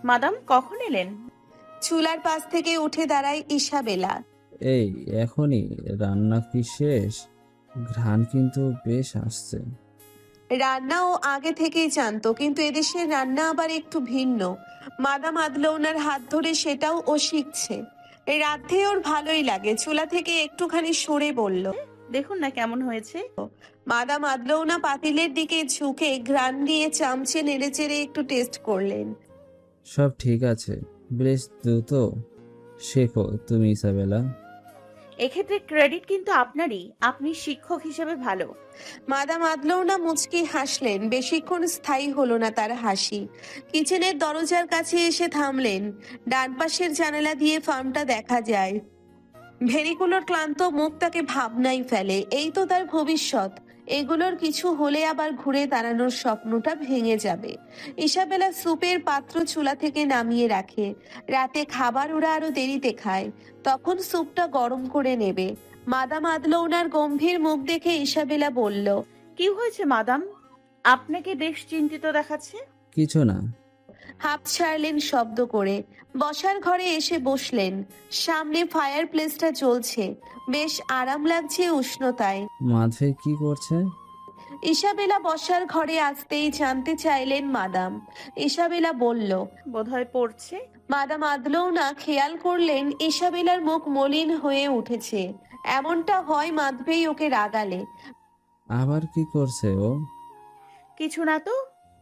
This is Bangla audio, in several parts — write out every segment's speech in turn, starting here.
মাদাম কখন এলেন? চুলার পাশ থেকে উঠে দাঁড়ায় ইসাবেলা। এই এখনই রান্না কি শেষ? ঘ্রাণ কিন্তু বেশ আসছে। রান্না ও আগে থেকেই জানতো, কিন্তু এদেশের রান্না আবার একটু ভিন্ন। মাদাম আদলো ওনার হাত ধরে সেটাও ও শিখছে। রাধে ওর ভালোই লাগে। চুলা থেকে একটুখানি সরে বলল। দেখুন না কেমন হয়েছে। মাদাম আদলৌনা পাতিলের দিকে ঝুঁকে ঘ্রাণ দিয়ে চামচে নেড়েচেড়ে একটু টেস্ট করলেন। সব ঠিক আছে, বেশ দ্রুত শেখো তুমি ইসাবেলা। এক্ষেত্রে ক্রেডিট কিন্তু আপনারই, আপনি শিক্ষক হিসেবে ভালো। মাদাম আদলৌনা মুচকি হাসলেন। বেশিক্ষণ স্থায়ী হলো না তার হাসি। কিচেনের দরজার কাছে এসে থামলেন। ডান পাশের জানালা দিয়ে ফার্মটা দেখা যায়। ভেড়িগুলোর ক্লান্ত মুখ তাকে ভাবনাই ফেলে। এই তো তার ভবিষ্যৎ। এগুলোর কিছু হলে আবার ঘুরে দাঁড়ানোর স্বপ্নটা ভেঙে যাবে। ইসাবেলা স্যুপের পাত্র চুলা থেকে নামিয়ে রাখে। রাতে খাবার ওরা আরো দেরিতে খায়। তখন স্যুপটা গরম করে নেবে। মাদাম আদলৌনার গম্ভীর মুখ দেখে ইসাবেলা বলল। কি হয়েছে মাদাম? আপনাকে বেশ চিন্তিত দেখাচ্ছে। কিছু না। হাঁপ ছাড়লেন শব্দ করে। বসার ঘরে এসে বসলেন। সামনে ফায়ার প্লেসটা জ্বলছে। বেশ আরাম লাগছে উষ্ণতায়। মাধবে কি করছে? ইসাবেলা বসার ঘরে আসতেই জানতে চাইলেন মাদাম। ইসাবেলা বলল। বোধহয় পড়ছে। মাদাম আদলৌনা খেয়াল করলেন ইসাবেলার মুখ মলিন হয়ে উঠেছে। এমনটা হয় মাধবেই ওকে রাগালে। আবার কি করছে ও? কিছু না তো।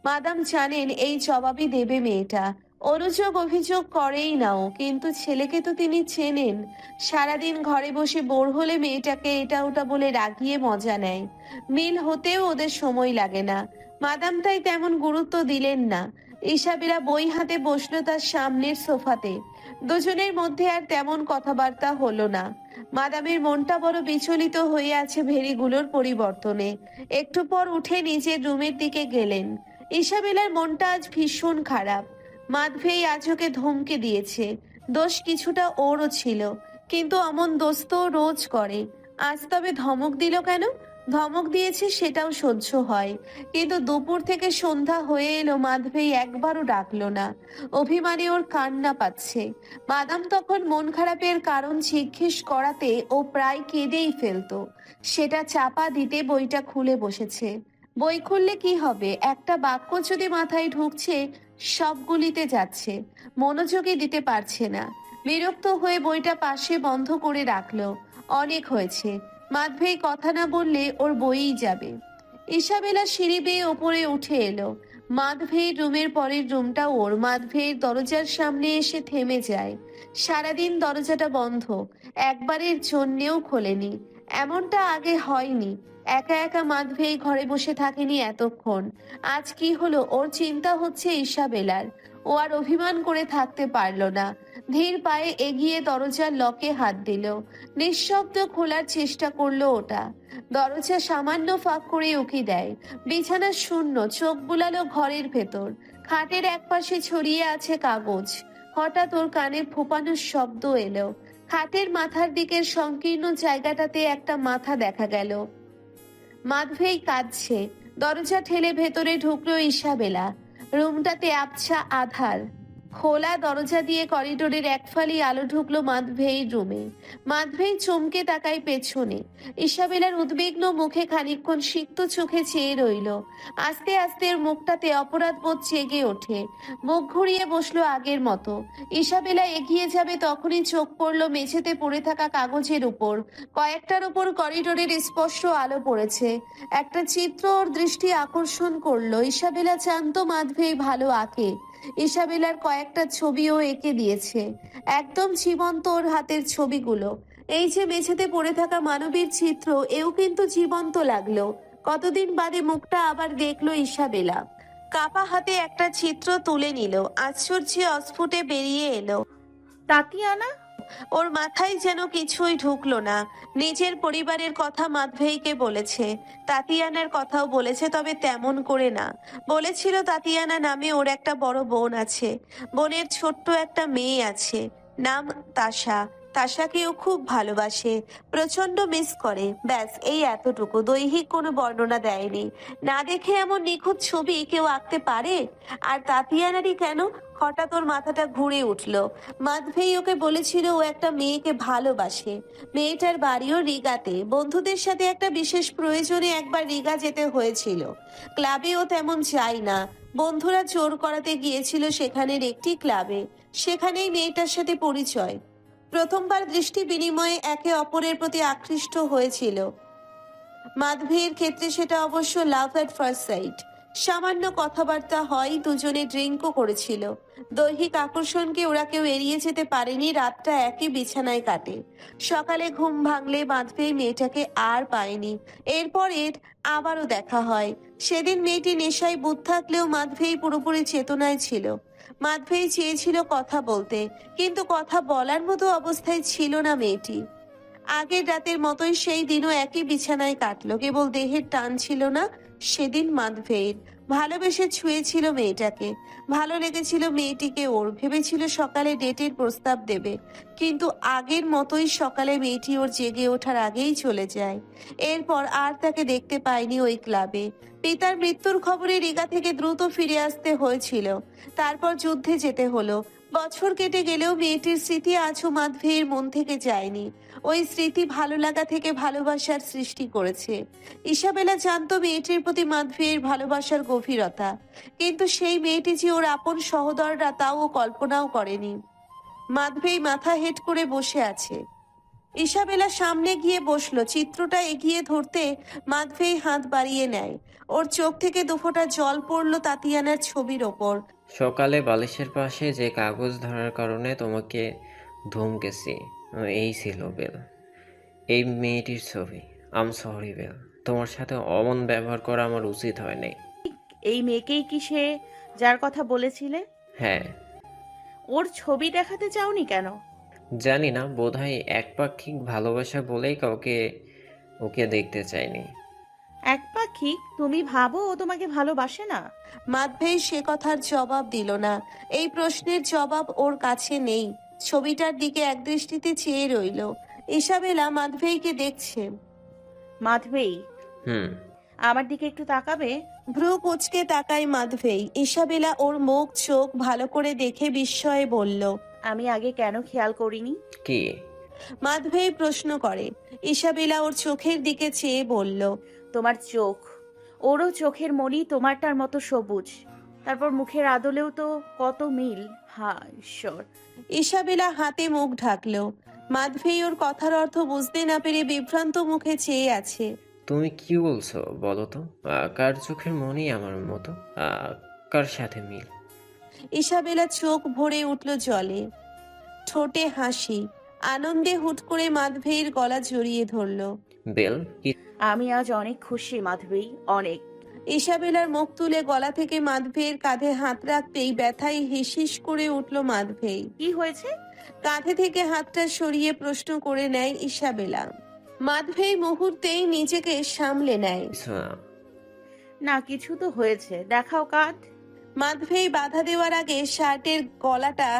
মাদাম জানেন এই জবাবই দেবে মেয়েটা। অনুযোগ অভিযোগ করেই নাও, কিন্তু ছেলেকে তো তিনি চেনেন। সারাদিন ঘরে বসে বোর হলে মেয়েটাকে এটা ওটা বলে রাগিয়ে মজা নেয়। মিল হতেও ওদের সময় লাগে না। মাদাম তাই তেমন গুরুত্ব দিলেন না। ইসাবেলা বই হাতে বসলো তার সামনের সোফাতে। দুজনের মধ্যে আর তেমন কথাবার্তা হলো না। মাদামের মনটা বড় বিচলিত হয়ে আছে ভেড়িগুলোর পরিবর্তনে। একটু পর উঠে নিজের রুমের দিকে গেলেন। ইসাবেলার মনটা আজ ভীষণ খারাপ। মাধবেই আজ ওকে ধমকে দিয়েছে। দোষ কিছুটা ওরও ছিল, কিন্তু অমন দোষ তো ও রোজ করে। আজ তবে ধমক দিল কেন? ধমক দিয়েছে সেটাও সহ্য হয়, কিন্তু দুপুর থেকে সন্ধ্যা হয়ে এলো মাধবেই একবারও ডাকলো না। অভিমানে ওর কান্না পাচ্ছে। মাদাম তখন মন খারাপের কারণ জিজ্ঞেস করাতে ও প্রায় কেঁদেই ফেলতো। সেটা চাপা দিতে বইটা খুলে বসেছে। বই খুললে কি হবে, একটা বাক্য যদি মাথায় ঢুকছে সবগুলিতে যাচ্ছে। মনোযোগই দিতে পারছে না। বিরক্ত হয়ে বইটা পাশে বন্ধ করে রাখলো। অনেক হয়েছে। মাধবেই কথা না বললে ওর বইই যাবে। ইসাবেলা সিঁড়ি বেয়ে ওপরে উঠে এলো। মাধবের রুমের পরের রুমটা ওর। মাধবের দরজার সামনে এসে থেমে যায়। সারাদিন দরজাটা বন্ধ, একবারের জন্যেও খোলেনি। এমনটা আগে হয়নি। একা একা মাধবেই ঘরে বসে থাকেনি এতক্ষণ। আজ কি হলো ওর চিন্তা হচ্ছে ইসাবেলার। ও আর অভিমান করে থাকতে পারলো না। ধীর পায়ে এগিয়ে দরজার লকে হাত দিল। নিঃশব্দ খোলার চেষ্টা করলো ওটা। দরজা সামান্য ফাঁক করে উকি দেয়। বিছানা শূন্য। চোখ বুলালো ঘরের ভেতর। খাটের একপাশে ছড়িয়ে আছে কাগজ। হঠাৎ ওর কানে ফোঁপানোর শব্দ এলো। খাটের মাথার দিকের সংকীর্ণ জায়গাটাতে একটা মাথা দেখা গেল। মাধবেই কাঁদছে। দরজা ঠেলে ভেতরে ঢুকলো ইসাবেলা। রুমটাতে আবছা আধার। খোলা দরজা দিয়ে করিডোরের এক ফালি আলো ঢুকলো মাধবেই রুমে। মাধবেই চমকে তাকায় পেছনে। ইসাবেলার উদ্বিগ্ন মুখে খানিকক্ষণ সিক্ত চোখে চেয়ে রইল। আস্তে আস্তে ওর মুখটাতে অপরাধ বোধ জেগে ওঠে। মুখ ঘুরিয়ে বসলো আগের মতো। ইসাবেলা এগিয়ে যাবে তখনই চোখ পড়লো মেঝেতে পড়ে থাকা কাগজের উপর। কয়েকটার উপর করিডোরের স্পষ্ট আলো পড়েছে। একটা চিত্র ওর দৃষ্টি আকর্ষণ করলো। ইসাবেলা জানতো মাধবেই ভালো আঁকে। ইসাবেলার কয়েকটা ছবিও এঁকে দিয়েছে। একদম জীবন্ত ওর হাতের ছবিগুলো। এই যে মেঝেতে পড়ে থাকা মানবীর চিত্র, এও কিন্তু জীবন্ত লাগলো। কতদিন বাদে মুখটা আবার দেখলো ইসাবেলা। কাপা হাতে একটা চিত্র তুলে নিল। আশ্চর্যে অস্ফুটে বেরিয়ে এলো। তাতিয়ানা। ওর মাথায় যেন কিছুই ঢুকলো না। নিজের পরিবারের কথা মাধবেইকে বলেছে, তাতিয়ানার কথাও বলেছে, তবে তেমন করে না। বলেছিল তাতিয়ানা নামে ওর একটা বড় বোন আছে। বোনের ছোট্ট একটা মেয়ে আছে, নাম তাশা। তাশাকেও খুব ভালোবাসে, প্রচন্ড মিস করে। ব্যাস এই এতটুকু। দৈহিক কোনো বর্ণনা দেয়নি। না দেখে এমন নিখুঁত ছবি কেউ আঁকতে পারে? আর তাতিয়ানারই কেন, হঠাৎ ওর মাথাটা ঘুরে উঠল। মাধবেই ওকে বলেছিল ও একটা মেয়েকে ভালোবাসে। মেয়েটার বাড়িও রিগাতে, বন্ধুদের সাথে একটা বিশেষ প্রয়োজনে একবার রিগা যেতে হয়েছিল। ক্লাবেও তেমন যায় না, বন্ধুরা জোর করাতে গিয়েছিল সেখানের একটি ক্লাবে। সেখানেই মেয়েটার সাথে পরিচয়। প্রথমবার দৃষ্টি বিনিময়ে একে অপরের প্রতি আকৃষ্ট হয়েছিল। মাধবীর ক্ষেত্রে সেটা অবশ্য লাভ এট ফার্স্ট সাইট। সামান্য কথাবার্তা হয়, দুজনে ড্রিঙ্কও করেছিল। দৈহিক আকর্ষণকে ওরা কেউ এড়িয়ে যেতে পারেনি, রাতটা একই বিছানায় কাটে। সকালে ঘুম ভাঙলে মাধবী মেয়েটাকে আর পায়নি। এরপর আবারও দেখা হয়। সেদিন মেয়েটি নেশায় বুঁদ থাকলেও মাধবী পুরোপুরি চেতনায় ছিল। মাধবী চেয়েছিল কথা বলতে, কিন্তু কথা বলার মতো অবস্থায় ছিল না মেয়েটি। আগের রাতের মতোই সেই দিনও একই বিছানায় কাটলো, কেবল দেহের টান ছিল না সেদিন মাধবের। ভালোবেসে ছুঁয়েছিল মেয়েটাকে, ভালো লেগেছিল মেয়েটিকে ওর, ভেবেছিল সকালে ডেটের প্রস্তাব দেবে। কিন্তু আগের মতোই সকালে মেয়েটি ওর জেগে ওঠার আগেই চলে যায়। এরপর আর তাকে দেখতে পায়নি ওই ক্লাবে। পিতার মৃত্যুর খবরে রিগা থেকে দ্রুত ফিরে আসতে হয়েছিল, তারপর যুদ্ধে যেতে হলো। বছর কেটে গেলেও মেয়েটির স্মৃতি আজও মাধবীর মন থেকে যায়নি। ওই স্মৃতি ভালো লাগা থেকে ভালোবাসার সৃষ্টি করেছে। ইসাবেলা জানতো মেয়েটির প্রতি মাধবীর ভালোবাসার গভীরতা, কিন্তু সেই মেয়েটি যে ওর আপন সহোদররা তাও ও কল্পনাও করেনি। মাধবী মাথা হেট করে বসে আছে। ইসাবেলা সামনে গিয়ে বসলো, চিত্রটা এগিয়ে ধরতে মাধবী হাত বাড়িয়ে নেয়। ওর চোখ থেকে দুফোঁটা জল পড়লো তাতিয়ানার ছবির ওপর। সকালে বালিশের পাশে যে কাগজ ধরার কারণে তোমাকে ধমকেছি, এই ছিল বেল। এই মেয়েটির ছবি। আম সরি বেল, তোমার সাথে অমন ব্যবহার করা আমার উচিত হয় নাই। এই মেয়েকেই কি সে যার কথা বলেছিলে? হ্যাঁ। ওর ছবি দেখাতে চাওনি কেন? জানি না, বোধহয় একপাক্ষিক ভালোবাসা বলেই কাউকে ওকে দেখতে চাইনি। একপাক্ষিক? তুমি ভাবো ও তোমাকে ভালোবাসে না? মাধবী সে কথার জবাব দিল না। এই প্রশ্নের জবাব ওর কাছে নেই। ছবিটার দিকে একদৃষ্টিতে চেয়ে রইল। ইসাবেলা মাধবীকে দেখছে। মাধবেই, হুম। আমার দিকে একটু তাকাবে? ভ্রু কুচকে তাকায় মাধবী। ইসাবেলা ওর মুখ চোখ ভালো করে দেখে বিস্ময়ে বলল, আমি আগে কেন খেয়াল করিনি? কি? মাধবী প্রশ্ন করে। ইসাবেলা ওর চোখের দিকে চেয়ে বলল, তোমার চোখ, ওরও চোখের মনি তোমারটার মতো সবুজ। তারপর মুখের আদলেও তো কত মিল। হা ঈশ্বর! ইসাবেলা হাতে মুখ ঢাকলো। মাধবী ওর কথার অর্থ বুঝতে না পেরে বিভ্রান্ত মুখে চেয়ে আছে। তুমি কি বলছো বলো তো? কার চোখের মনি আমার মতো? কার সাথে মিল? ইসাবেলা চোখ ভরে উঠল জলে, ঠোঁটে হাসি। আনন্দে হুট করে মাধবীর গলা জড়িয়ে ধরলো। বেল, কি? আমি আজ অনেক খুশি মাধবী, অনেক। ইসাবেলার মুখ তুলে গলা থেকে মাধবীর কাঁধে হাত রাখতেই ব্যথায় হিসিস করে উঠল মাধবী। কি হয়েছে? কাঁধে থেকে হাতটা সরিয়ে প্রশ্ন করে নেয় ইসাবেলা। মাধবী মুহূর্তেই নিজেকে সামলে নেয়। কিছু না। না, কিছু তো হয়েছে, দেখাও কাঁধ। মাধবী বাধা দেওয়ার আগে শার্টের গলাটা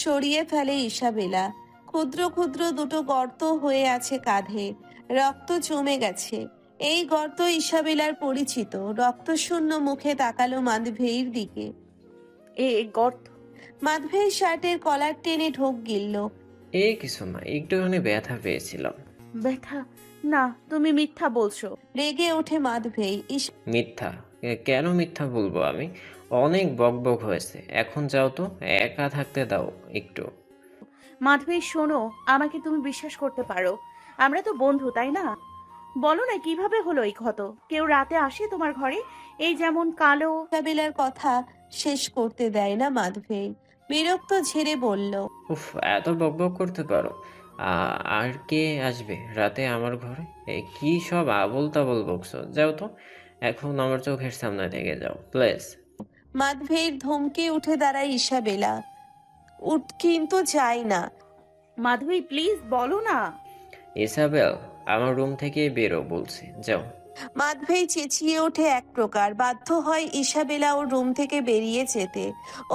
সরিয়ে ফেলে ইসাবেলা। ক্ষুদ্র ক্ষুদ্র দুটো গর্ত হয়ে আছে কাঁধে, রক্ত জমে গেছে। এই গর্ত ইসাবেলার পরিচিত। রক্তশূন্য মুখে তাকালো মাধবীর দিকে। এ গর্ত? মাধবীর শার্টের কলার টেনে ঢোক গিলল। এই কিছু না, একটুখানি ব্যথা পেয়েছিলাম। ব্যথা? না, তুমি মিথ্যা বলছো। রেগে ওঠে মাধবী। মিথ্যা? কেন মিথ্যা বলবো আমি? অনেক বকবক হয়েছে, এখন যাও তো, একা থাকতে দাও একটু। মাধবী শোনো, আমাকে তুমি বিশ্বাস করতে পারো। আমরা তো বন্ধু, তাই না? বলো না কিভাবে হলো এই ক্ষত? কেউ রাতে আসে তোমার ঘরে? এই যেমন কালো। ইসাবেলার কথা শেষ করতে দেয় না মাধবী। বিরক্ত ঝেড়ে বলল, উফ, এত বকবক করতে পারো? আর কে আসবে রাতে আমার ঘরে? কি সব আবোল তাবোল বকছো, যাও তো, এখন আমার চোখের সামনে থেকে যাও প্লিজ। মাধবীর ধমকে উঠে দাঁড়ায় ইসাবেলা। কিন্তু যায় না। মাধবী প্লিজ বলো না। ইসাবেল, আমার রুম থেকে বেরো বলছি, যাও। মাধবী চেঁচিয়ে ওঠে এক প্রকার। বাধ্য হয় ইসাবেলা ওর রুম থেকে বেরিয়ে যেতে।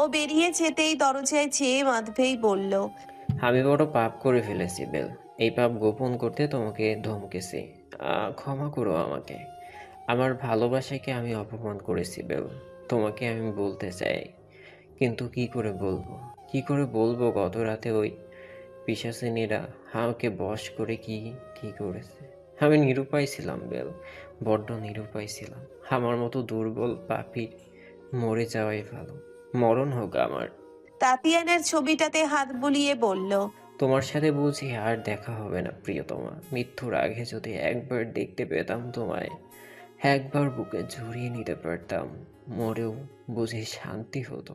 ও বেরিয়ে যেতেই দরজায় চেয়ে মাধবী বলল, আমি বড় পাপ করে ফেলেছি বেল। এই পাপ গোপন করতে তোমাকে ধমকেছি। ক্ষমা করো আমাকে। আমার ভালোবাসাকে আমি অপমান করেছি বেল। তোমাকে আমি বলতে চাই, কিন্তু কি করে বলবো গত রাতে ওই পিশাচিনীরা আমাকে বশ করে কি কি করেছে। আমি নিরুপায় ছিলাম বেল, বড্ড নিরুপায় ছিলাম। আমার মতো দুর্বল পাপীর মরে যাওয়াই ভালো, মরণ হোক আমার। তাতিয়ানার ছবিটাতে হাত বুলিয়ে বলল, তোমার সাথে বুঝি আর দেখা হবে না প্রিয়তমা। মৃত্যুর আগে যদি একবার দেখতে পেতাম তোমায়, একবার বুকে জড়িয়ে নিতে পারতাম, মরেও বুঝি শান্তি হতো,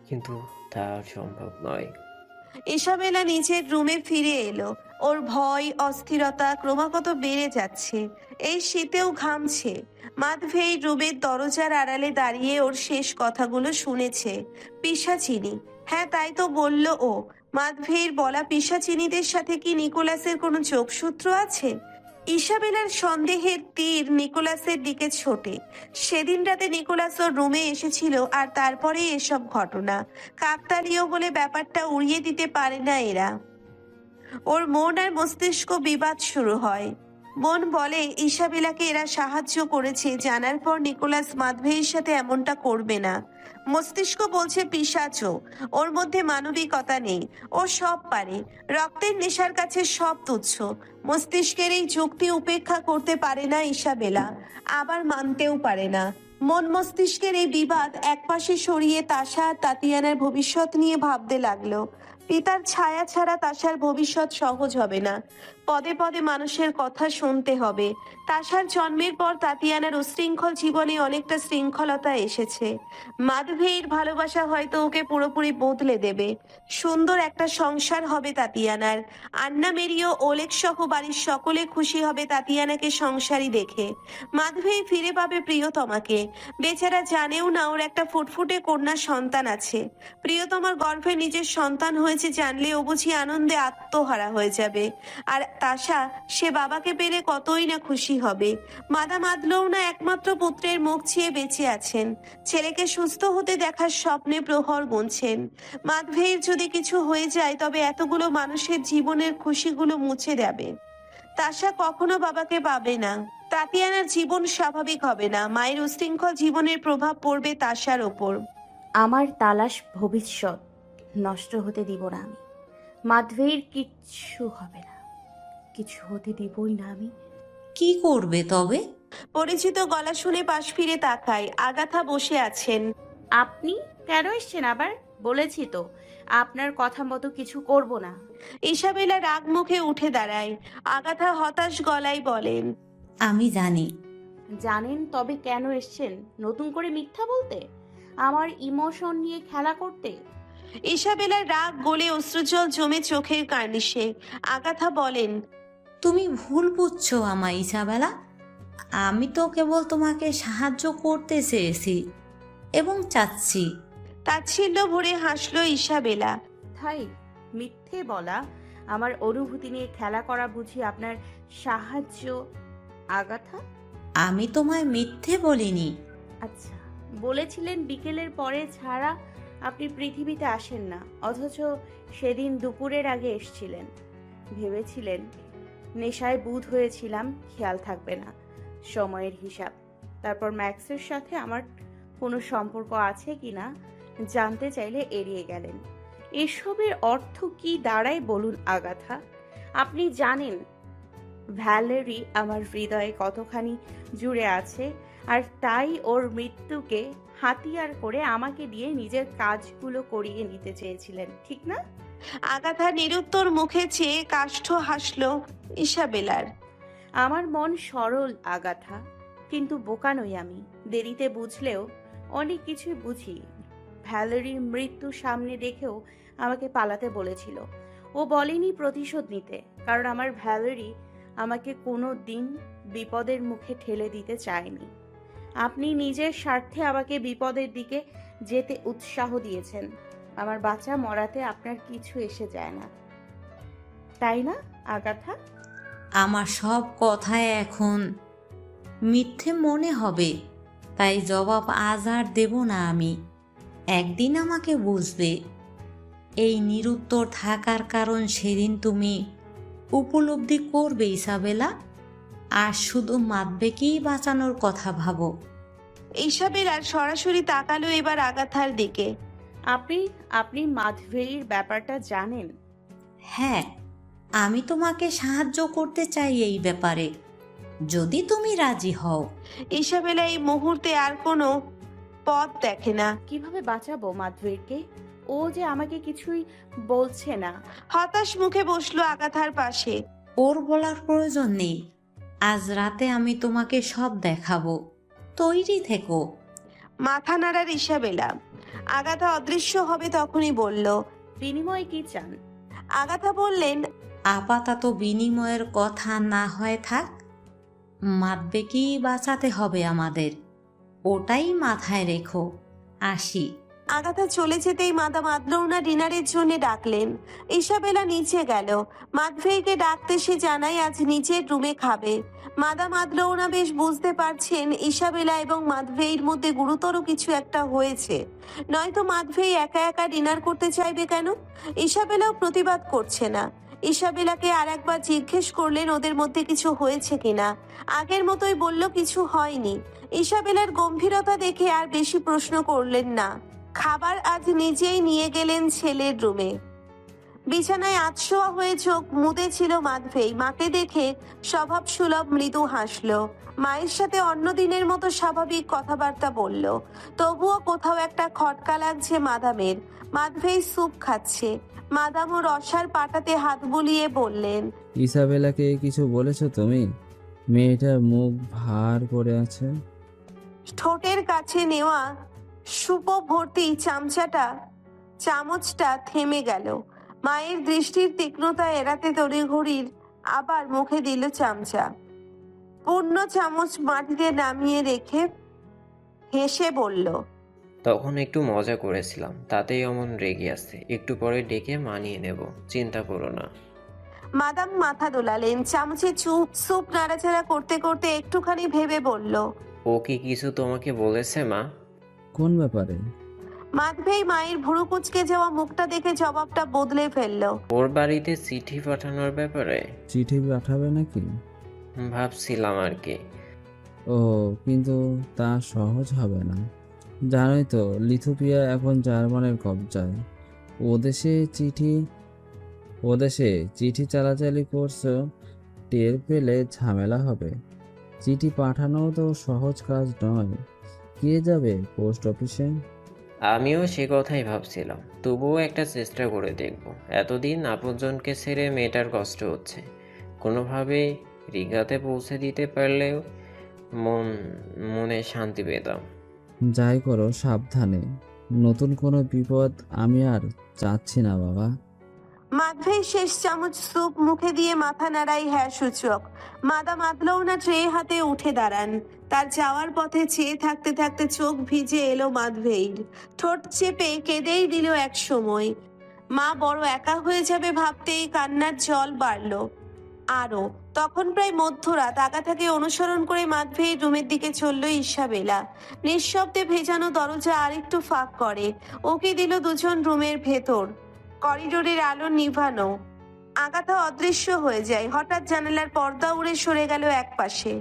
কিন্তু তা আর সম্ভব নয়। ইসাবেলা নিজের রুমে ফিরে এলো। ওর ভয় অস্থিরতা ক্রমাগত বেড়ে যাচ্ছে। এই শীতেও ঘামছে। মাধভেই রুমের দরজার আড়ালে দাঁড়িয়ে ওর শেষ কথাগুলো শুনেছে। পিশাচিনী, হ্যাঁ তাই তো বলল ও। মাধভেইর বলা পিশাচিনীদের সাথে কি নিকোলাসের কোনো যোগসূত্র আছে? ইসাবেলার সন্দেহের তীর নিকোলাসের দিকে ছোটে। সেদিন রাতে নিকোলাস ওর রুমে এসেছিল, আর তারপরেই এসব ঘটনা। কাকতালীয় বলে ব্যাপারটা উড়িয়ে দিতে পারে না এরা। ওর মন আর মস্তিষ্ক বিবাদ শুরু হয়। মন বলে ইসাবেলাকে এরা সাহায্য করেছে, জানার পর নিকোলাস মাধভেইর সাথে এমনটা করবে না। মস্তিষ্ক বলছে পিশাচও, ওর মধ্যে মানবিকতা নেই, ও সব পারে, রক্তের নেশার কাছে সব তুচ্ছ। মস্তিষ্কের এই যুক্তি উপেক্ষা করতে পারে না ইসাবেলা, আবার মানতেও পারে না। মন মস্তিষ্কের এই বিবাদ একপাশে সরিয়ে তাশা আর তাতিয়ানার ভবিষ্যৎ নিয়ে ভাবতে লাগলো। পিতার ছায়া ছাড়া তাশার ভবিষ্যৎ সহজ হবে না। পদে পদে মানুষের কথা শুনতে হবে। তাশার জন্মের পর তাতিয়ানার উশৃঙ্খল জীবনে অনেকটা শৃঙ্খলতা এসেছে। মাধভেইর ভালোবাসা হয়তো ওকে পুরোপুরি বদলে দেবে। সুন্দর একটা সংসার হবে তাতিয়ানার। আন্না মেরিও ওলেক সহ বাড়ির সকলে খুশি হবে তাতিয়ানাকে সংসারী দেখে। মাধভেই ফিরে পাবে প্রিয়তমাকে। বেচারা জানেও না ওর একটা ফুটফুটে কন্যা সন্তান আছে। প্রিয়তমার গর্ভে নিজের সন্তান হয়েছে জানলে ও বুঝি আনন্দে আত্মহারা হয়ে যাবে। আর তাশা, সে বাবাকে পেলে কতই না খুশি হবে। মাদা মাদলেও না একমাত্র পুত্রের মুখ ছিয়ে বেঁচে আছেন। ছেলেকে সুস্থ হতে দেখার স্বপ্নে প্রহর গুনছেন। মাধভেইর যদি কিছু হয়ে যায় তবে এতগুলো মানুষের জীবনের খুশিগুলো মুছে যাবে। তাশা কখনো বাবাকে পাবে না। তাতিয়ানার জীবন স্বাভাবিক হবে না। মায়ের উশৃঙ্খল জীবনের প্রভাব পড়বে তাশার ওপর। আমার তালাশ ভবিষ্যৎ নষ্ট হতে দিব না আমি। মাধভেইর কিচ্ছু হবে না, কিছু হতে দিবই না আমি। কি করবে তবে? পরিচিত গলা শুনে পাশ ফিরে তাকায়। আগাথা বসে আছেন। আপনি কেন এসছেন আবার? বলেছি তো আপনার কথা মতো কিছু করব না। ইসাবেলা রাগ মুখে উঠে দাঁড়ায়। আগাথা হতাশ গলায় বলেন, আমি জানি। জানেন, তবে কেন এসছেন? নতুন করে মিথ্যা বলতে? আমার ইমোশন নিয়ে খেলা করতে? ইসাবেলার রাগ গলে অশ্রুজল জমে চোখের কার্নিশে। আগাথা বলেন, তুমি ভুল বুঝছো আমায় ইসাবেলা। আমি তো কেবল তোমাকে সাহায্য করতে চেয়েছি এবং চাচ্ছি। তাচ্ছিল্য ভরে হাসলো ইসাবেলা। তাই মিথ্যে বলা, আমার অনুভূতি নিয়ে খেলা করা বুঝি আপনার সাহায্য? আগাথা, আমি তোমায় মিথ্যে বলিনি। আচ্ছা, বলেছিলেন বিকেলের পরে ছাড়া আপনি পৃথিবীতে আসেন না, অথচ সেদিন দুপুরের আগে এসেছিলেন। ভেবেছিলেন নেশায় বুঁদ হয়েছিলাম, খেয়াল থাকবে না, সময়ের হিসাব। তারপর ম্যাক্সের সাথে আমার কোনো সম্পর্ক আছে কি না জানতে চাইলে এড়িয়ে গেলেন। এসবের অর্থ কি দাঁড়ায় বলুন আগাথা? আপনি জানেন ভ্যালেরি আমার হৃদয়ে কতখানি জুড়ে আছে, আর তাই ওর মৃত্যুকে হাতিয়ার করে আমাকে দিয়ে নিজের কাজগুলো করিয়ে নিতে চেয়েছিলেন, ঠিক না? আগাথা নিরুত্তর মুখে চেয়ে কাষ্ঠ হাসলো ইসাবেলার। আমার মন সরল আগাথা, কিন্তু বোকা নই আমি। দেরিতে বুঝলেও অনেক কিছুই বুঝি। ভ্যালেরির মৃত্যু সামনে দেখেও আমাকে পালাতে বলেছিল। ও বলেনি প্রতিশোধ নিতে, কারণ আমার ভ্যালেরি আমাকে কোনো দিন বিপদের মুখে ঠেলে দিতে চায়নি। আপনি নিজের স্বার্থে আমাকে বিপদের দিকে যেতে উৎসাহ দিয়েছেন। আমার বাচ্চা মরাতে আপনার কিছু এসে যায় না, তাই না আগাথা? আমার সব কথায় এখন মিথ্যে মনে হবে, তাই জবাব আজ আর দেব না আমি। একদিন আমাকে বুঝবে। এই নিরুত্তর থাকার কারণ সেদিন তুমি উপলব্ধি করবে ইসাবেলা। আর শুধু মাধবেকেই বাঁচানোর কথা ভাবো। ইসাবেলার সরাসরি তাকালো এবার আগাথার দিকে। আপনি আপনি মাধবেইর ব্যাপারটা জানেন? হ্যাঁ, আমি তোমাকে সাহায্য করতে চাই এই ব্যাপারে, যদি তুমি রাজি হও। ইসাবেলা এই মুহূর্তে আর কোনো পথ দেখে না। কিভাবে বাঁচাবো মাধবেইরকে? ও যে আমাকে কিছুই বলছে না। হতাশ মুখে বসলো আগাথার পাশে। ওর বলার প্রয়োজন নেই, আজ রাতে আমি তোমাকে সব দেখাবো, তৈরি থেকো। মাথা নাড়ার ইসাবেলা। আগাথা অদৃশ্য হবে তখনই বলল। বিনিময়ে কি চান? আগাথা বললেন, আপাতত বিনিময়ের কথা না হয় থাক, মাতবেকেই বাঁচাতে হবে আমাদের, ওটাই মাথায় রেখো। আসি। আগাথা চলে যেতেই মাদাম আদলৌনা ডিনারের জন্য ডাকলেন। ইসাবেলা নিচে গেল। মাধভেইকে ডাকতে সে জানায় আজ নিচের রুমে খাবে। মাদাম আদলৌনা বেশ বুঝতে পারছেন ইসাবেলা এবং মাধভেইর মধ্যে গুরুতর কিছু একটা হয়েছে, নয়তো মাধভেই একা একা ডিনার করতে চাইবে কেন? ইসাবেলাও প্রতিবাদ করছে না। ইসাবেলাকে আর একবার জিজ্ঞেস করলেন ওদের মধ্যে কিছু হয়েছে কিনা। আগের মতোই বলল কিছু হয়নি। ইসাবেলার গম্ভীরতা দেখে আর বেশি প্রশ্ন করলেন না। খাবার আজ নিজেই নিয়ে গেলেন ছেলের রুমে। বিছানায় আতশোয়া হয়ে চোখ মুদে ছিল মাধভেই। মাকে দেখে স্বভাব সুলভ মৃদু হাসলো। মায়ের সাথে অন্য দিনের মতো স্বাভাবিক কথাবার্তা বলল। তবুও কোথাও একটা খটকা লাগছে মাদামের। মাধভেই স্যুপ খাচ্ছে। মাদামও রসার পাটাতে হাত বুলিয়ে বললেন, ইসাবেলাকে কিছু বলেছো তুমি? মেয়েটার মুখ ভার করে আছে। ঠোঁটের কাছে নেওয়া সুপ ভর্তি চামচটা থেমে গেল। মায়ের দৃষ্টির তীক্ষ্ণতা এড়াতে তড়িঘড়ির আবার মুখে দিল চামচা। পূর্ণ চামচ মাটিতে নামিয়ে রেখে হেসে বলল, তখন একটু মজা করেছিলাম, তাতেই অমন রেগে আছে। একটু পরে ডেকে মানিয়ে নেব, চিন্তা করো না। মাদাম মাথা দোলালেন। চামচে স্যুপ নাড়াচাড়া করতে করতে একটুখানি ভেবে বলল, ও কি কিছু তোমাকে বলেছে মা? কোন ব্যাপারে? মাধভেই মায়ের ভুরু কুচকে যাওয়া মুখটা দেখে জবাবটা বদলে ফেলল। ওর বাড়িতে চিঠি পাঠানোর ব্যাপারে চিঠি পাঠাবে নাকি? ভাবছিলাম আর কি। ও, কিন্তু তা সহজ হবে না। জানোই তো লিথুপিয়া এখন জার্মানের কবজায়। ওদেশে চিঠি চালাচালি করছো, টের পেলে ঝামেলা হবে। চিঠি পাঠানোও তো সহজ কাজ নয়। কে যাবে পোস্ট অফিসে? আমিও সে কথাই ভাবছিলাম, তবুও একটা চেষ্টা করে দেখব। এতদিন আপনজনকে ছেড়ে মেয়েটার কষ্ট হচ্ছে, কোনোভাবে রিগাতে পৌঁছে দিতে পারলেও মনে শান্তি পেতাম। যাই করো সাবধানে। নতুন কোনো বিপদ আমি আর চাচ্ছি না বাবা। মাধভেই শেষ চামচ স্যুপ মুখে দিয়ে মাথা নাড়াই হ্যাঁ সূচক। মাদাম আদলৌনা ট্রে হাতে উঠে দাঁড়ান। তার যাওয়ার পথে চেয়ে থাকতে থাকতে চোখ ভিজে এলো মাধভেইর। ঠোঁট চেপে কেঁদেই দিল এক সময়। মা বড় একা হয়ে যাবে ভাবতেই কান্নার জল বাড়ল আরো। তখন প্রায় মধ্যরাত। আগাথাকে অনুসরণ করে মাধভেইর রুমের দিকে চলল ইসাবেলা। নিঃশব্দে ভেজানো দরজা আরেকটু ফাঁক করে ওকে দিল দুজন রুমের ভেতর। করিডোরের আলো নিভানো। আগাথা অদৃশ্য হয়ে যায়। হঠাৎ জানালার পর্দা উড়ে সরে গেল একপাশে।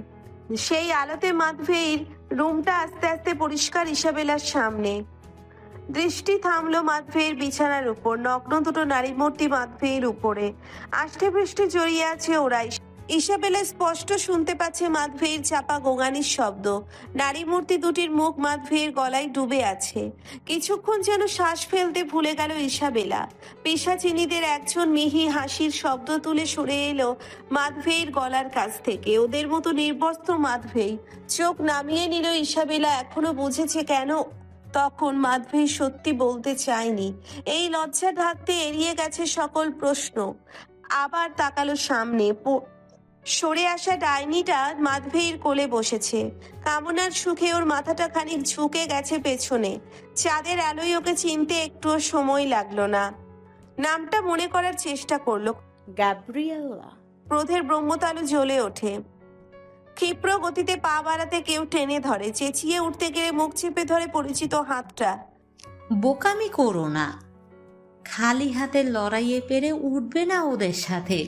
সেই আলোতে মাধভেইর রুমটা আস্তে আস্তে পরিষ্কার ইসাবেলার সামনে। দৃষ্টি থামলো মাধভেইর বিছানার উপর। নগ্ন দুটো নারী মূর্তি মাধভেইর উপরে আষ্টে পৃষ্ঠে জড়িয়ে আছে ওরাই। ইসাবেলা স্পষ্ট শুনতে পাচ্ছে মাধভেইর চাপা গোঙানির শব্দ। নারী মূর্তি দুটির মুখ মাধভেইর গলায় ডুবে আছে। কিছুক্ষণ যেন শ্বাস ফেলতে ভুলে গেল ইসাবেলা। পিশাচিনীদের একজন মিহি হাসির শব্দ তুলে সরে এলো মাধভেইর গলার কাছ থেকে। ওদের মতো নির্বস্ত্র মাধভেই। চোখ নামিয়ে নিল ইসাবেলা। এখনো বুঝেছে কেন তখন মাধভেই সত্যি বলতে চায়নি। এই লজ্জা ঢাকতে এড়িয়ে গেছে সকল প্রশ্ন। আবার তাকালো সামনে। সরে আসা ডাইনিটা মাধভেইর কোলে বসেছে। কামনার সুখে ওর মাথাটা খানিক ঝুঁকে গেছে পেছনে। চাঁদের আলোয় ওকে চিনতে একটুও সময় লাগলো না। নামটা মনে করার চেষ্টা করলো। গ্যাব্রিয়েলা। ক্রোধের ব্রহ্মতালু জ্বলে ওঠে। ক্ষিপ্র গতিতে পা বাড়াতে কেউ টেনে ধরে। চেঁচিয়ে উঠতে গেলে মুখ চেপে ধরে পরিচিত হাতটা। বোকামি করো না, খালি হাতে লড়াইয়ে পেরে উঠবে না ওদের সাথে,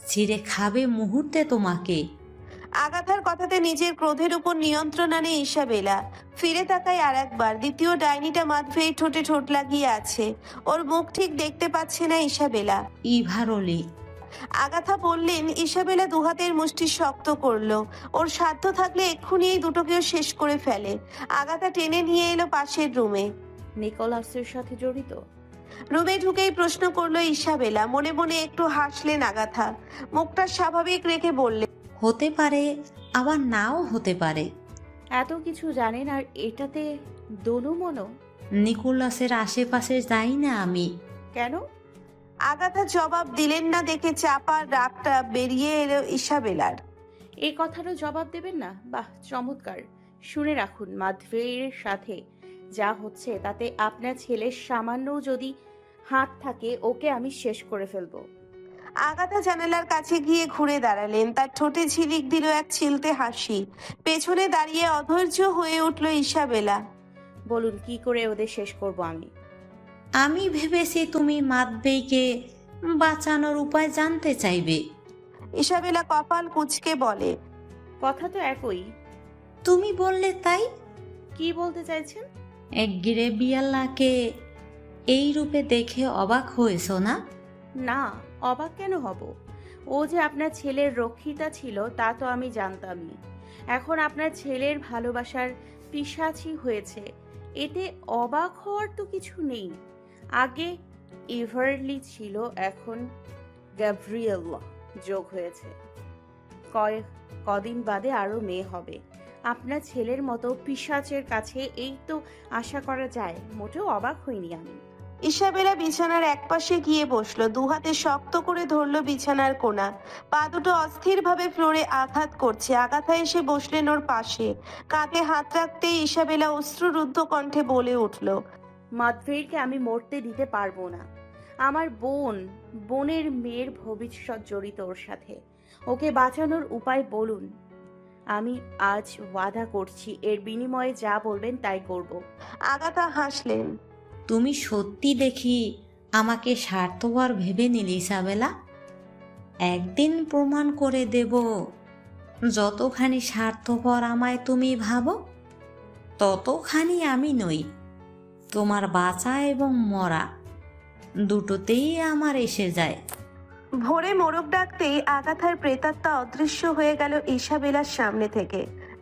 ছিঁড়ে খাবে মুহূর্তে তোমাকে। আগাথার কথাতে নিজের ক্রোধের উপর নিয়ন্ত্রণ আনে ইসাবেলা। ফিরে তাকায় আর একবার। দ্বিতীয় ডাইনিটা মাধবের ঠোঁটে ঠোঁট লাগিয়ে আছে। ওর মুখ ঠিক দেখতে পাচ্ছে না ইসাবেলা। ইভারলি। আগাথা বললেন। ইসাবেলা দুহাতের মুষ্টি শক্ত করলো। ওর সাধ্য থাকলে এক্ষুনি এই দুটোকেও শেষ করে ফেলে। আগাথা টেনে নিয়ে এলো পাশের রুমে। নিকোলাসের সাথে জড়িত? রুমে ঢুকেই প্রশ্ন করলো ইসাবেলা। মনে মনে একটু হাসলেন আগাথা। মুখটা স্বাভাবিক রেখে বললেন, হতে পারে, আবার নাও হতে পারে। এত কিছু জানেন আর এটাতে দোলুমনো? নিকোলাসের আশেপাশে যাই না আমি। কেন? আগাথা জবাব দিলেন না দেখে চাপা রাগটা বেরিয়ে এলো ইসাবেলার। এই কথারও জবাব দেবেন না? বাহ, চমৎকার। শুনে রাখুন, মাধবের সাথে যা হচ্ছে তাতে আপনার ছেলের সামান্য যদি হাত থাকে, ওকে আমি শেষ করে ফেলবো। আগাথা জানালার কাছে গিয়ে ঘুরে দাঁড়ালেন। তার ঠোঁটে ঝিলিক দিল এক চিলতে হাসি। পেছনে দাঁড়িয়ে অধৈর্য হয়ে উঠল ইসাবেলা। বলুন, কি করে ওদের শেষ করব আমি? আমি ভেবেছি তুমি মাধবেইকে বাঁচানোর উপায় জানতে চাইবে। ইসাবেলা কপাল কুঁচকে বলে, কথা তো একই। তুমি বললে তাই। কি বলতে চাইছেন? এক গিরেবিয়ালাকে এই রূপে দেখে অবাক হয়েছ না? না, অবাক কেন হব? ও যে আপনার ছেলের রক্ষিতা ছিল তা তো আমি জানতামই। এখন আপনার ছেলের ভালোবাসার পিশাচি হয়েছে, এতে অবাক হওয়ার তো কিছু নেই। আগে ইভারলি ছিল, এখন গ্যাব্রিয়েলা যোগ হয়েছে। কদিন বাদে আরো মেয়ে হবে। আপনার ছেলের মতো পিশাচের কাছে এই তো আশা করা যায়। মোটেও অবাক হইনি আমি। ইসাবেলা বিছানার একপাশে গিয়ে বসলো। দুহাতে শক্ত করে ধরলো বিছানার কোণা। পা দুটো অস্থিরভাবে ফ্লোরে আঘাত করছে। আগাথা এসে বসলেন ওর পাশে। কাঁধে হাত রাখতেই ইসাবেলা অশ্রুরুদ্ধ কণ্ঠে বলে উঠল, মাধবেরকে আমি মরতে দিতে পারবো না। আমার বোনের মেয়ের ভবিষ্যৎ জড়িত ওর সাথে। ওকে বাঁচানোর উপায় বলুন। আমি আজ ওয়াদা করছি, এর বিনিময়ে যা বলবেন তাই করব। আগাথা হাসলেন। তুমি সত্যি দেখি আমাকে স্বার্থপর ভেবে নিলে ইসাবেলা। একদিন প্রমাণ করে দেব যতখানি স্বার্থপর আমায় তুমি ভাবো, ততখানি আমি নই। তোমার বাঁচা এবং মরা দুটোতেই আমার এসে যায়। ভোরে মোরগ ডাকতেই আগাথার প্রেতাত্মা অদৃশ্য হয়ে গেল ইসাবেলার সামনে থেকে।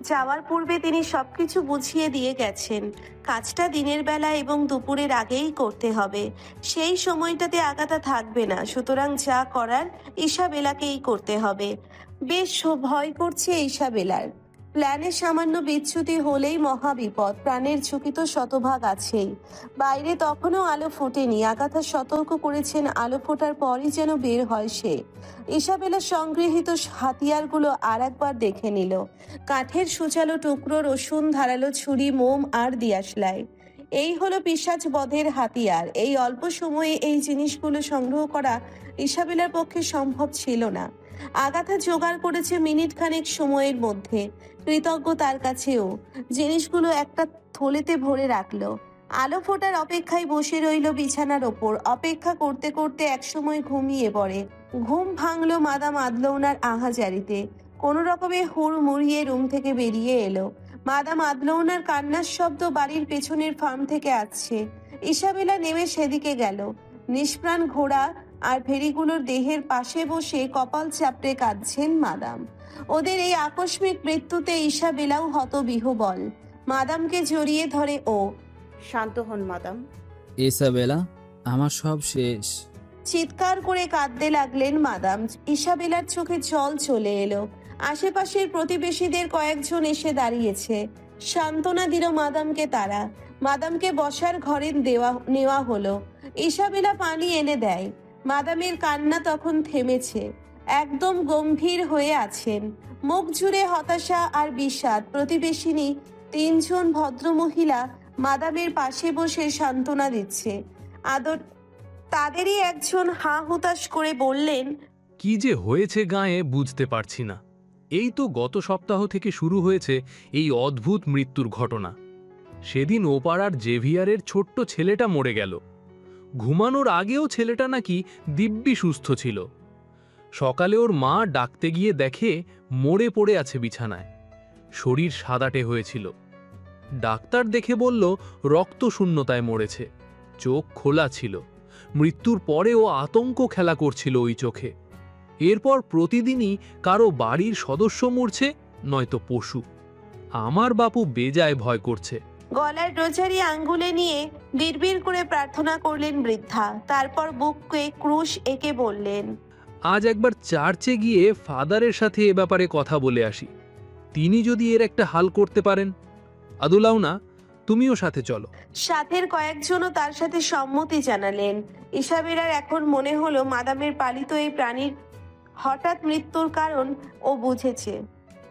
যাওয়ার পূর্বে তিনি সবকিছু বুঝিয়ে দিয়ে গেছেন। কাজটা দিনের বেলা এবং দুপুরের আগেই করতে হবে। সেই সময়টাতে আগাথা থাকবে না, সুতরাং যা করার ইসাবেলাকেই করতে হবে। বেশ ভয় করছে ইসাবেলার। প্ল্যানে সামান্য বিচ্যুতি হলেই মহাবিপদ। প্রাণের ঝুঁকি তো শতভাগ আছেই। বাইরে তখনও আলো ফোটেনি। আগাথা সতর্ক করেছেন, আলো ফোটার পরই যেন বের হয় সে। ইসাবেলা সংগৃহীত হাতিয়ারগুলো আর একবার দেখে নিল। কাঠের সুচালো টুকরো, রসুন, ধারালো ছুরি, মোম আর দিয়াশলাই। এই হলো পিশাচ বধের হাতিয়ার। এই অল্প সময়ে এই জিনিসগুলো সংগ্রহ করা ইসাবেলার পক্ষে সম্ভব ছিল না। আগাথা জোগাড় করেছে মিনিট খানেক সময়ের মধ্যে। কৃতজ্ঞ তার কাছেও। জিনিসগুলো একটা থলেতে ভরে রাখলো। আলো ফোটার অপেক্ষায় বসে রইল বিছানার ওপর। অপেক্ষা করতে করতে একসময় ঘুমিয়ে পড়ে। ঘুম ভাঙলো মাদাম আদলৌনার আহাজারিতে। কোনো রকমে হুড় মুড়িয়ে রুম থেকে বেরিয়ে এলো। মাদাম আদলৌনার কান্নার শব্দ বাড়ির পেছনের ফার্ম থেকে আসছে। ইসাবেলা নেমে সেদিকে গেল। নিষ্প্রাণ ঘোড়া আর ভেড়িগুলোর দেহের পাশে বসে কপাল চাপড়ে কাঁদছেন মাদাম। ওদের এই আকস্মিক মৃত্যুতে ইসাবেলাও হতবিহ্বল। মাদামকে জড়িয়ে ধরে ও। শান্ত হন মাদাম। ইসাবেলা, আমার সব শেষ। চিৎকার করে কাঁদতে লাগলেন মাদাম। ইসাবেলার চোখে জল চলে এলো। আশেপাশের প্রতিবেশীদের কয়েকজন এসে দাঁড়িয়েছে। সান্ত্বনা দিল মাদামকে তারা। মাদামকে বসার ঘরে নেওয়া হলো। ইসাবেলা পানি এনে দেয়। মাদামের কান্না তখন থেমেছে। একদম গম্ভীর হয়ে আছেন। মুখ জুড়ে হতাশা আর বিষাদ। প্রতিবেশিনী তিনজন ভদ্রমহিলা মাদামের পাশে বসে সান্ত্বনা দিচ্ছে। তাদেরই একজন হা হুতাশ করে বললেন, কি যে হয়েছে গাঁয়ে বুঝতে পারছি না। এই তো গত সপ্তাহ থেকে শুরু হয়েছে এই অদ্ভুত মৃত্যুর ঘটনা। সেদিন ওপাড়ার জেভিয়ারের ছোট্ট ছেলেটা মরে গেল। ঘুমানোর আগেও ছেলেটা নাকি দিব্যি সুস্থ ছিল। সকালে ওর মা ডাকতে গিয়ে দেখে মরে পড়ে আছে বিছানায়। শরীর সাদাটে হয়েছিল। ডাক্তার দেখে বলল রক্ত শূন্যতায় মরেছে। চোখ খোলা ছিল। মৃত্যুর পরে ও আতঙ্ক খেলা করছিল ওই চোখে। এরপর প্রতিদিনই কারো বাড়ির সদস্য মরছে, নয়তো পশু। আমার বাপু বেজায় ভয় করছে। গলার রোজারি আঙ্গুলে নিয়ে বিড়বিড় করে প্রার্থনা করলেন বৃদ্ধা। তারপর বুকে ক্রুশ এঁকে বললেন, আজ একবার চার্চে গিয়ে ফাদারের সাথে এ ব্যাপারে কথা বলে আসি। তিনি যদি এর একটা হাল করতে পারেন। আদুলাউনা, তুমিও সাথে চলো। সাথের কয়েকজনও তার সাথে সম্মতি জানালেন। ইসাবেলার এখন মনে হলো মাদামের পালিত এই প্রাণীর হঠাৎ মৃত্যুর কারণ ও বুঝেছে।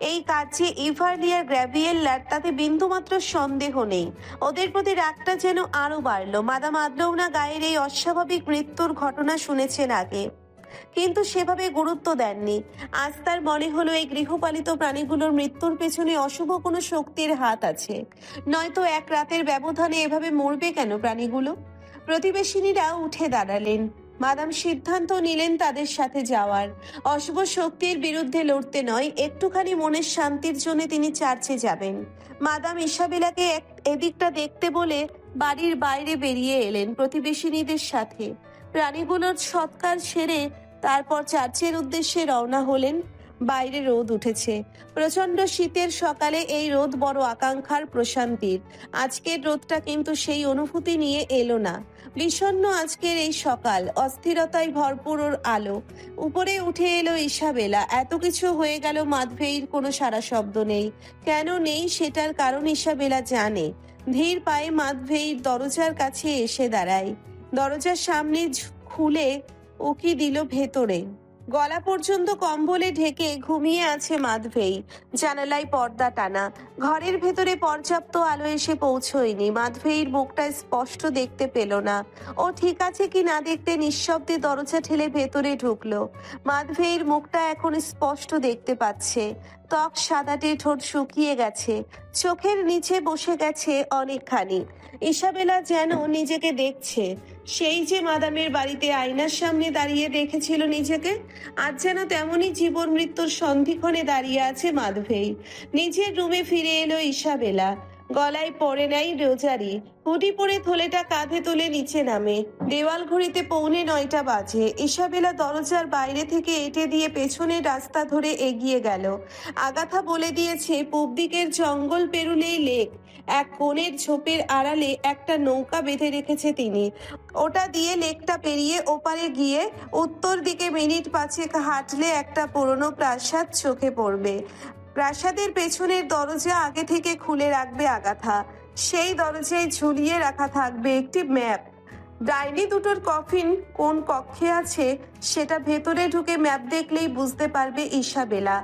এই কাজে ইভারলিয়ার গ্র্যাভিয়েল্লার তাতে বিন্দুমাত্র সন্দেহ নেই। ওদের প্রতি রাগটা যেন আরো বাড়লো। মাদাম আদলৌনা গায়ের এই অস্বাভাবিক মৃত্যুর ঘটনা শুনেছেন আগে, কিন্তু সেভাবে গুরুত্ব দেননি। আজ তার মনে হলো এই গৃহপালিত প্রাণীগুলোর মৃত্যুর পেছনে অশুভ কোনো শক্তির হাত আছে, নয়তো এক রাতের ব্যবধানে এভাবে মরবে কেন প্রাণীগুলো? প্রতিবেশিনীরা উঠে দাঁড়ালেন। মাদাম সিদ্ধান্ত নিলেন তাদের সাথে যাওয়ার। অশুভ শক্তির বিরুদ্ধে লড়তে নয়, একটুখানি মনের শান্তির জন্য তিনি চার্চে যাবেন। মাদাম ইসাবেলাকে এদিকটা দেখতে বলে বাড়ির বাইরে বেরিয়ে এলেন প্রতিবেশিনীদের সাথে। প্রাণীগুলোর সৎকার সেরে তারপর চার্চের উদ্দেশ্যে রওনা হলেন। বাইরে রোদ উঠেছে। প্রচন্ড শীতের সকালে এই রোদ বড় আকাঙ্ক্ষার, প্রশান্তির। আজকের রোদটা কিন্তু সেই অনুভূতি নিয়ে এলো না। বিষণ্ণ আজকের এই সকাল, অস্থিরতায় ভরপুর ওর আলো। উপরে উঠে এলো ইসাবেলা। এত কিছু হয়ে গেল, মাধভেইর কোনো সারা শব্দ নেই। কেন নেই সেটার কারণ ইসাবেলা জানে। ধীর পায়ে মাধভেইর দরজার কাছে এসে দাঁড়ায়। দরজার সামনে খুলে উকি দিল ভেতরে। গলা পর্যন্ত কম্বলে ঢেকে ঘুমিয়ে আছে মাধভেই। জানালায় পর্দা টানা। ঘরের ভেতরে পর্যাপ্ত আলো এসে পৌঁছয়নি। মাধভেইর মুখটা স্পষ্ট দেখতে পেল না। ও ঠিক আছে কি না দেখতে নিঃশব্দে দরজা ঠেলে ভেতরে ঢুকলো। মাধভেইর মুখটা এখন স্পষ্ট দেখতে পাচ্ছে। ত্বক সাদাটে, ঠোঁট শুকিয়ে গেছে, চোখের নিচে বসে গেছে অনেকখানি। ইসাবেলা যেন নিজেকে দেখছে, সেই যে মাদামের বাড়িতে আয়নার সামনে দাঁড়িয়ে দেখেছিল নিজেকে। আজ যেন তেমনই জীবন মৃত্যুর সন্ধিক্ষণে দাঁড়িয়ে আছে মাধভেই। নিজের রুমে ফিরে এলো ইসাবেলা। গলায় পরে নাই রোজারি। হুডি পরে থলেটা কাঁধে তুলে নিচে নামে। দেওয়াল ঘড়িতে 8:45 বাজে। ইসাবেলা দরজার বাইরে থেকে এঁটে দিয়ে পেছনের রাস্তা ধরে এগিয়ে গেল। আগাথা বলে দিয়েছে পূব দিকের জঙ্গল পেরুলেই লেক। এক কোণের ঝোপের আড়ালে একটা নৌকা বেঁধে রেখেছে তিনি। ওটা দিয়ে লেকটা পেরিয়ে ওপারে গিয়ে উত্তর দিকে মিনিট 5 হাঁটলে একটা পুরনো প্রাসাদ চোখে পড়বে। প্রাসাদের পেছনের দরজা আগে থেকে খুলে রাখবে আগাথা। সেই দরজায় ঝুলিয়ে রাখা থাকবে একটি ম্যাপ। ডাইনি দুটোর কফিন কোন কক্ষে আছে সেটা ভেতরে ঢুকে ম্যাপ দেখলেই বুঝতে পারবে ইসাবেলা।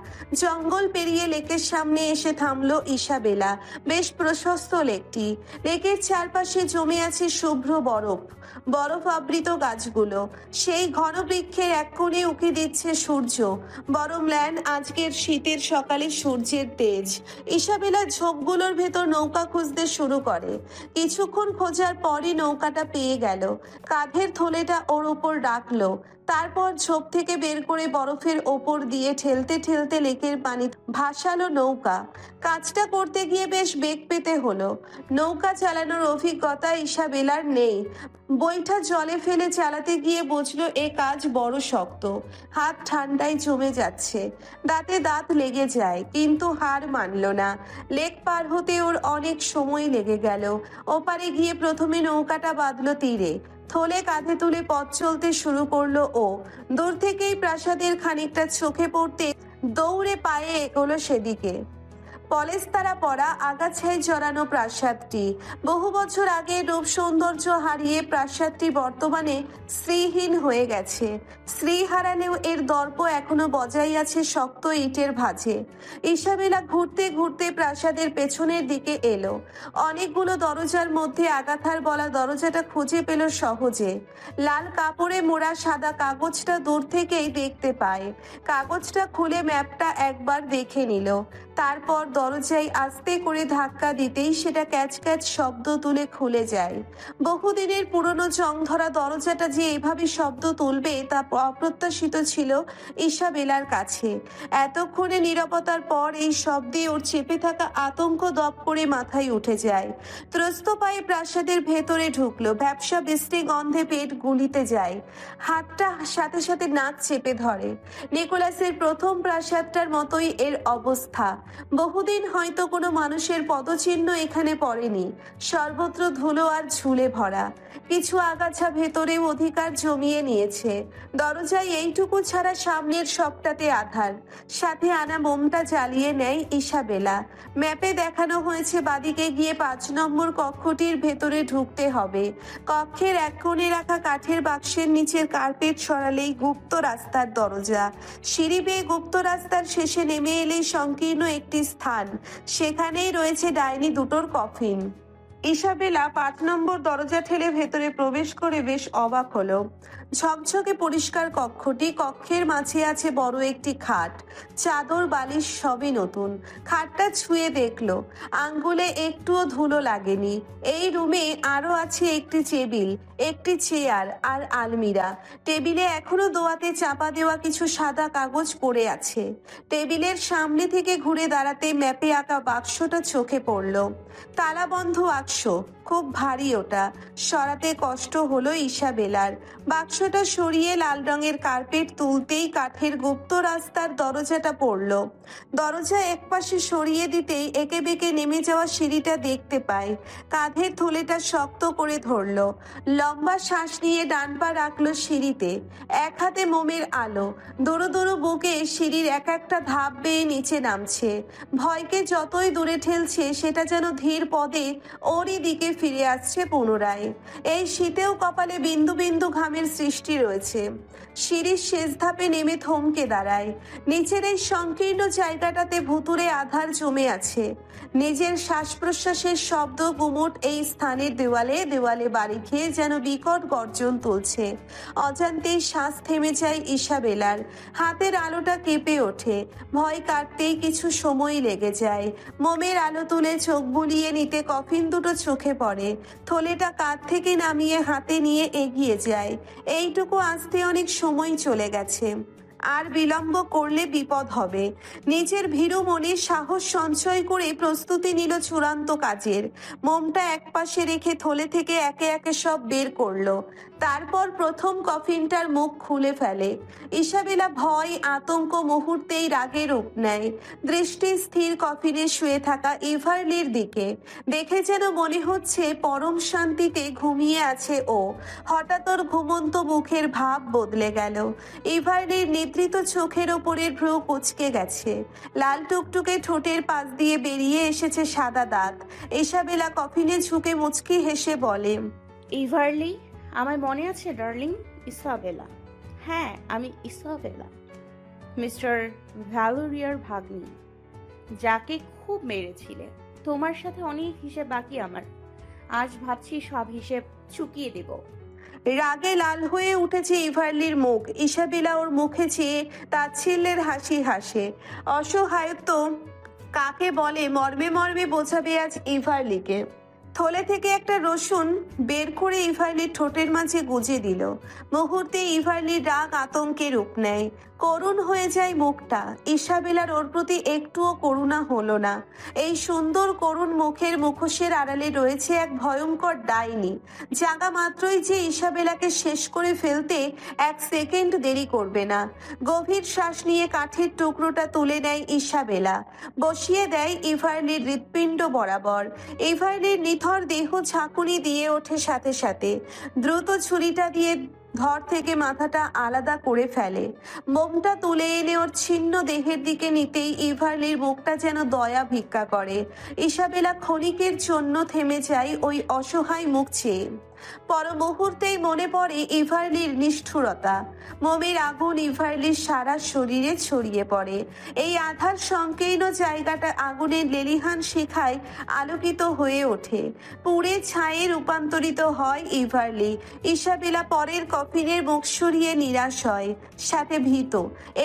জঙ্গল পেরিয়ে লেকের সামনে এসে থামলো ইসাবেলা। বেশ প্রশস্ত লেকটি। লেকের চারপাশে জমে আছে শুভ্র বরফ, বরফ আবৃত গাছগুলো। সেই ঘন বৃক্ষের এক কোণে উকি দিচ্ছে সূর্য। বড় ম্লান আজকের শীতের সকালে সূর্যের তেজ। ইসাবেলা ঝোপগুলোর ভেতর নৌকা খুঁজতে শুরু করে। কিছুক্ষণ খোঁজার পরই নৌকাটা পেয়ে গেল। কাঁধের থলেটা ওর উপর রাখলো। তারপর ঝোপ থেকে বের করে বরফের ওপর দিয়ে ঠেলতে ঠেলতে লেকের পানি ভাসালো নৌকা। কাজটা করতে গিয়ে বেশ বেগ পেতে হলো। নৌকা চালানোর অভিজ্ঞতা ইসাবেলার নেই। বইটা জলে ফেলে চালাতে গিয়ে বুঝলো এ কাজ বড় শক্ত। হাত ঠান্ডায় জমে যাচ্ছে, দাঁতে দাঁত লেগে যায়, কিন্তু হার মানল না। লেক পার হতে ওর অনেক সময় লেগে গেল। ওপারে গিয়ে প্রথমে নৌকাটা বাঁধলো তীরে। থলে কাঁধে তুলে পথ চলতে শুরু করলো ও। দূর থেকেই প্রাসাদের খানিকটা চোখে পড়তে দৌড়ে পায়ে এগোলো সেদিকে। পলেস্তারা পরা আগাছায় জড়ানো প্রাসাদটি। বহু বছর আগে রূপ সৌন্দর্য হারিয়ে প্রাসাদটি বর্তমানে শ্রীহীন হয়ে গেছে। শ্রী হারালেও এর দর্প এখনো বজায় আছে শক্ত ইটের ভাঁজে। ইসাবেলা ঘুরতে ঘুরতে প্রাসাদের পেছনের দিকে এলো। অনেকগুলো দরজার মধ্যে আগাথার বলা দরজাটা খুঁজে পেল সহজে। লাল কাপড়ে মোড়া সাদা কাগজটা দূর থেকেই দেখতে পায়। কাগজটা খুলে ম্যাপটা একবার দেখে নিল। তারপর দরজায় আস্তে করে ধাক্কা দিতেই সেটা ক্যাচ ক্যাচ শব্দ তুলে খুলে যায়। বহুদিনের পুরনো জং ধরা দরজাটা যে এভাবে শব্দ তুলবে তা অপ্রত্যাশিত ছিল ইসাবেলার কাছে। এতক্ষণে নীরবতার পর এই শব্দে ওর চেপে থাকা আতঙ্ক দপ করে মাথায় উঠে যায়। ত্রস্ত পায়ে প্রাসাদের ভেতরে ঢুকলো। ব্যবসা বিশ্রী গন্ধে পেট গুলিতে যায়, হাতটা সাথে সাথে নাক চেপে ধরে। নিকোলাসের প্রথম প্রাসাদটার মতোই এর অবস্থা। বহুদিন হয়তো কোনো মানুষের পদচিহ্ন এখানে পড়েনি। সর্বত্র ধুলো আর ঝুলে ভরা। কিছু আগাছা ভেতরেও অধিকার জমিয়ে নিয়েছে। দরজায় এইটুকু ছাড়া সামনের সবটাতে আধার। সাথে আনা মোমটা জ্বালিয়ে নেয় ইসাবেলা। ম্যাপে দেখানো হয়েছে বাদিকে গিয়ে 5 নম্বর কক্ষটির ভেতরে ঢুকতে হবে। কক্ষের এক কোণে রাখা কাঠের বাক্সের নিচের কার্পেট সরালেই গুপ্ত রাস্তার দরজা। সিঁড়ি বেয়ে গুপ্ত রাস্তার শেষে নেমে এলেই সংকীর্ণ একটি স্থান। সেখানেই রয়েছে ডাইনি দুটোর কফিন। ইসাবেলা 5 নম্বর দরজা ঠেলে ভেতরে প্রবেশ করে বেশ অবাক হলো। ঝকঝকে পরিষ্কার কক্ষটি। কক্ষের মাঝে আছে বড় একটি খাট, চাদর বালিশ সবই নতুন। খাটটা ছুঁয়ে দেখলো, আঙ্গুলে একটুও ধুলো লাগেনি। এই রুমে আরো আছে একটি টেবিল, একটি চেয়ার আর আলমিরা। টেবিলে এখনো দোয়াতে চাপা দেওয়া কিছু সাদা কাগজ পড়ে আছে। টেবিলের সামনে থেকে ঘুরে দাঁড়াতে ম্যাপে আঁকা বাক্সটা চোখে পড়লো। তালাবন্ধ বাক্স, খুব ভারী ওটা। সরাতে কষ্ট হলো ইসাবেলার। বাক্সটা সরিয়ে লাল রঙের কার্পেট তুলতেই কাঠের গুপ্ত রাস্তার দরজাটা পড়ল। দরজা একপাশে সরিয়ে দিতেই একে বেঁকে নেমে যাওয়া সিঁড়িটা দেখতে পায়। কাঁধের থলেটা শক্ত করে ধরল। লম্বা শ্বাস নিয়ে ডান পা রাখলো সিঁড়িতে। এক হাতে মোমের আলো। দোড়ো দোড়ো বুকে সিঁড়ির এক একটা ধাপ বেয়ে নিচে নামছে। ভয়কে যতই দূরে ঠেলছে সেটা যেন ধীর পদে ওরই দিকে ফিরে আসছে পুনরায়। এই শীতেও কপালে বিন্দু বিন্দু ঘামের সৃষ্টি রয়েছে। সিঁড়ির শেষ ধাপে নেমে থমকে দাঁড়ায়। নিচের এই সংকীর্ণ জায়গাটাতে ভুতুরে আধার জমে আছে। নিজের শ্বাস প্রশ্বাসের শব্দ গুমোট এই স্থানের দেওয়ালে দেওয়ালে বাড়ি খেয়ে যেন বিকট গর্জন তুলছে। অজান্তেই শ্বাস থেমে যায় ইসাবেলার। হাতের আলোটা কেঁপে ওঠে। ভয় কাটতেই কিছু সময় লেগে যায়। মোমের আলো তুলে চোখ বুলিয়ে নিতে কফিন দুটো চোখে পড়ে। থলেটা কাঁধ থেকে নামিয়ে হাতে নিয়ে এগিয়ে যায়। এইটুকু আসতে অনেক সময় চলে গেছে। আর বিলম্ব করলে বিপদ হবে। নিজের ভীরু মনে সাহস সঞ্চয় করে প্রস্তুতি নিল চূড়ান্ত কাজের। মোমটা একপাশে রেখে থলে থেকে একে একে সব বের করলো। তারপর প্রথম কফিনটার মুখ খুলে ফেলে। ইসাবেলা ভয় আতঙ্ক মুহূর্তেই রাগে রূপ নেয়। দৃষ্টি স্থির কফিনে শুয়ে থাকা ইভারলির দিকে। দেখে যেন মনে হচ্ছে পরম শান্তিতে ঘুমিয়ে আছে ও। হঠাৎ ওর ঘুমন্ত মুখের ভাব বদলে গেল। ইভারলির নিদ্রিত চোখের ওপরের ভ্রু কুঁচকে গেছে। লাল টুকটুকে ঠোঁটের পাশ দিয়ে বেরিয়ে এসেছে সাদা দাঁত। ইসাবেলা কফিনে ঝুঁকে মুচকি হেসে বলে, ইভারলি, আমায় মনে আছে ডার্লিং? ইসাবেলা। হ্যাঁ, আমি ইসাবেলা, মিস্টার ভ্যালোরিয়ার ভাগ্নি, যাকে খুব মেরেছিলে। তোমার সাথে অনেক হিসেব বাকি আমার। আজ ভাবছি সব হিসেব চুকিয়ে দেব। রাগে লাল হয়ে উঠেছে ইভারলির মুখ। ইসাবেলা ওর মুখে চেয়ে তাচ্ছিল্যের হাসি হাসে। অসহায়ত্ব কাকে বলে মর্মে মর্মে বোঝাবে আজ ইভারলিকে। থলে থেকে একটা রসুন বের করে ইভারলির ঠোঁটের মাঝে গুজে দিল। মুহূর্তে ইভারলির রাগ আতঙ্কে রূপ নেয়। করুণ হয়ে যায় মুখটা। ইসাবেলার ওর প্রতি একটুও করুণা হলো না। এই সুন্দর করুণ মুখের মুখোশের আড়ালে রয়েছে এক ভয়ঙ্কর ডাইনি। জাগা মাত্রই যে ইসাবেলাকে শেষ করে ফেলতে 1 সেকেন্ড দেরি করবে না। গভীর শ্বাস নিয়ে কাঠের টুকরোটা তুলে নেয় ইসাবেলা। বসিয়ে দেয় ইভারলির হৃৎপিণ্ড বরাবর। ইভারলির নিথর দেহ ঝাঁকুনি দিয়ে ওঠে সাথে সাথে। দ্রুত ছুরিটা দিয়ে ধর থেকে মাথাটা আলাদা করে ফেলে। মোমটা তুলে এনে ওর ছিন্ন দেহের দিকে নিতেই ইভারলির মুখটা যেন দয়া ভিক্ষা করে। ইসাবেলা ক্ষণিকের জন্য থেমে যায় ওই অসহায় মুখ চেয়ে। পর মুহূর্তেই মনে পড়ে ইভারলির নিষ্ঠুরতা। মোমের আগুন ইভারলির সারা শরীরে ছড়িয়ে পড়ে। এই আধার সংকীর্ণ জায়গাটা আগুনের লেলিহান শিখায় আলোকিত হয়ে ওঠে। পুড়ে ছায়ে রূপান্তরিত হয় ইভারলি। ইসাবেলা পরের কফিনের মুখ সরিয়ে নিরাশ হয়, সাথে ভীত।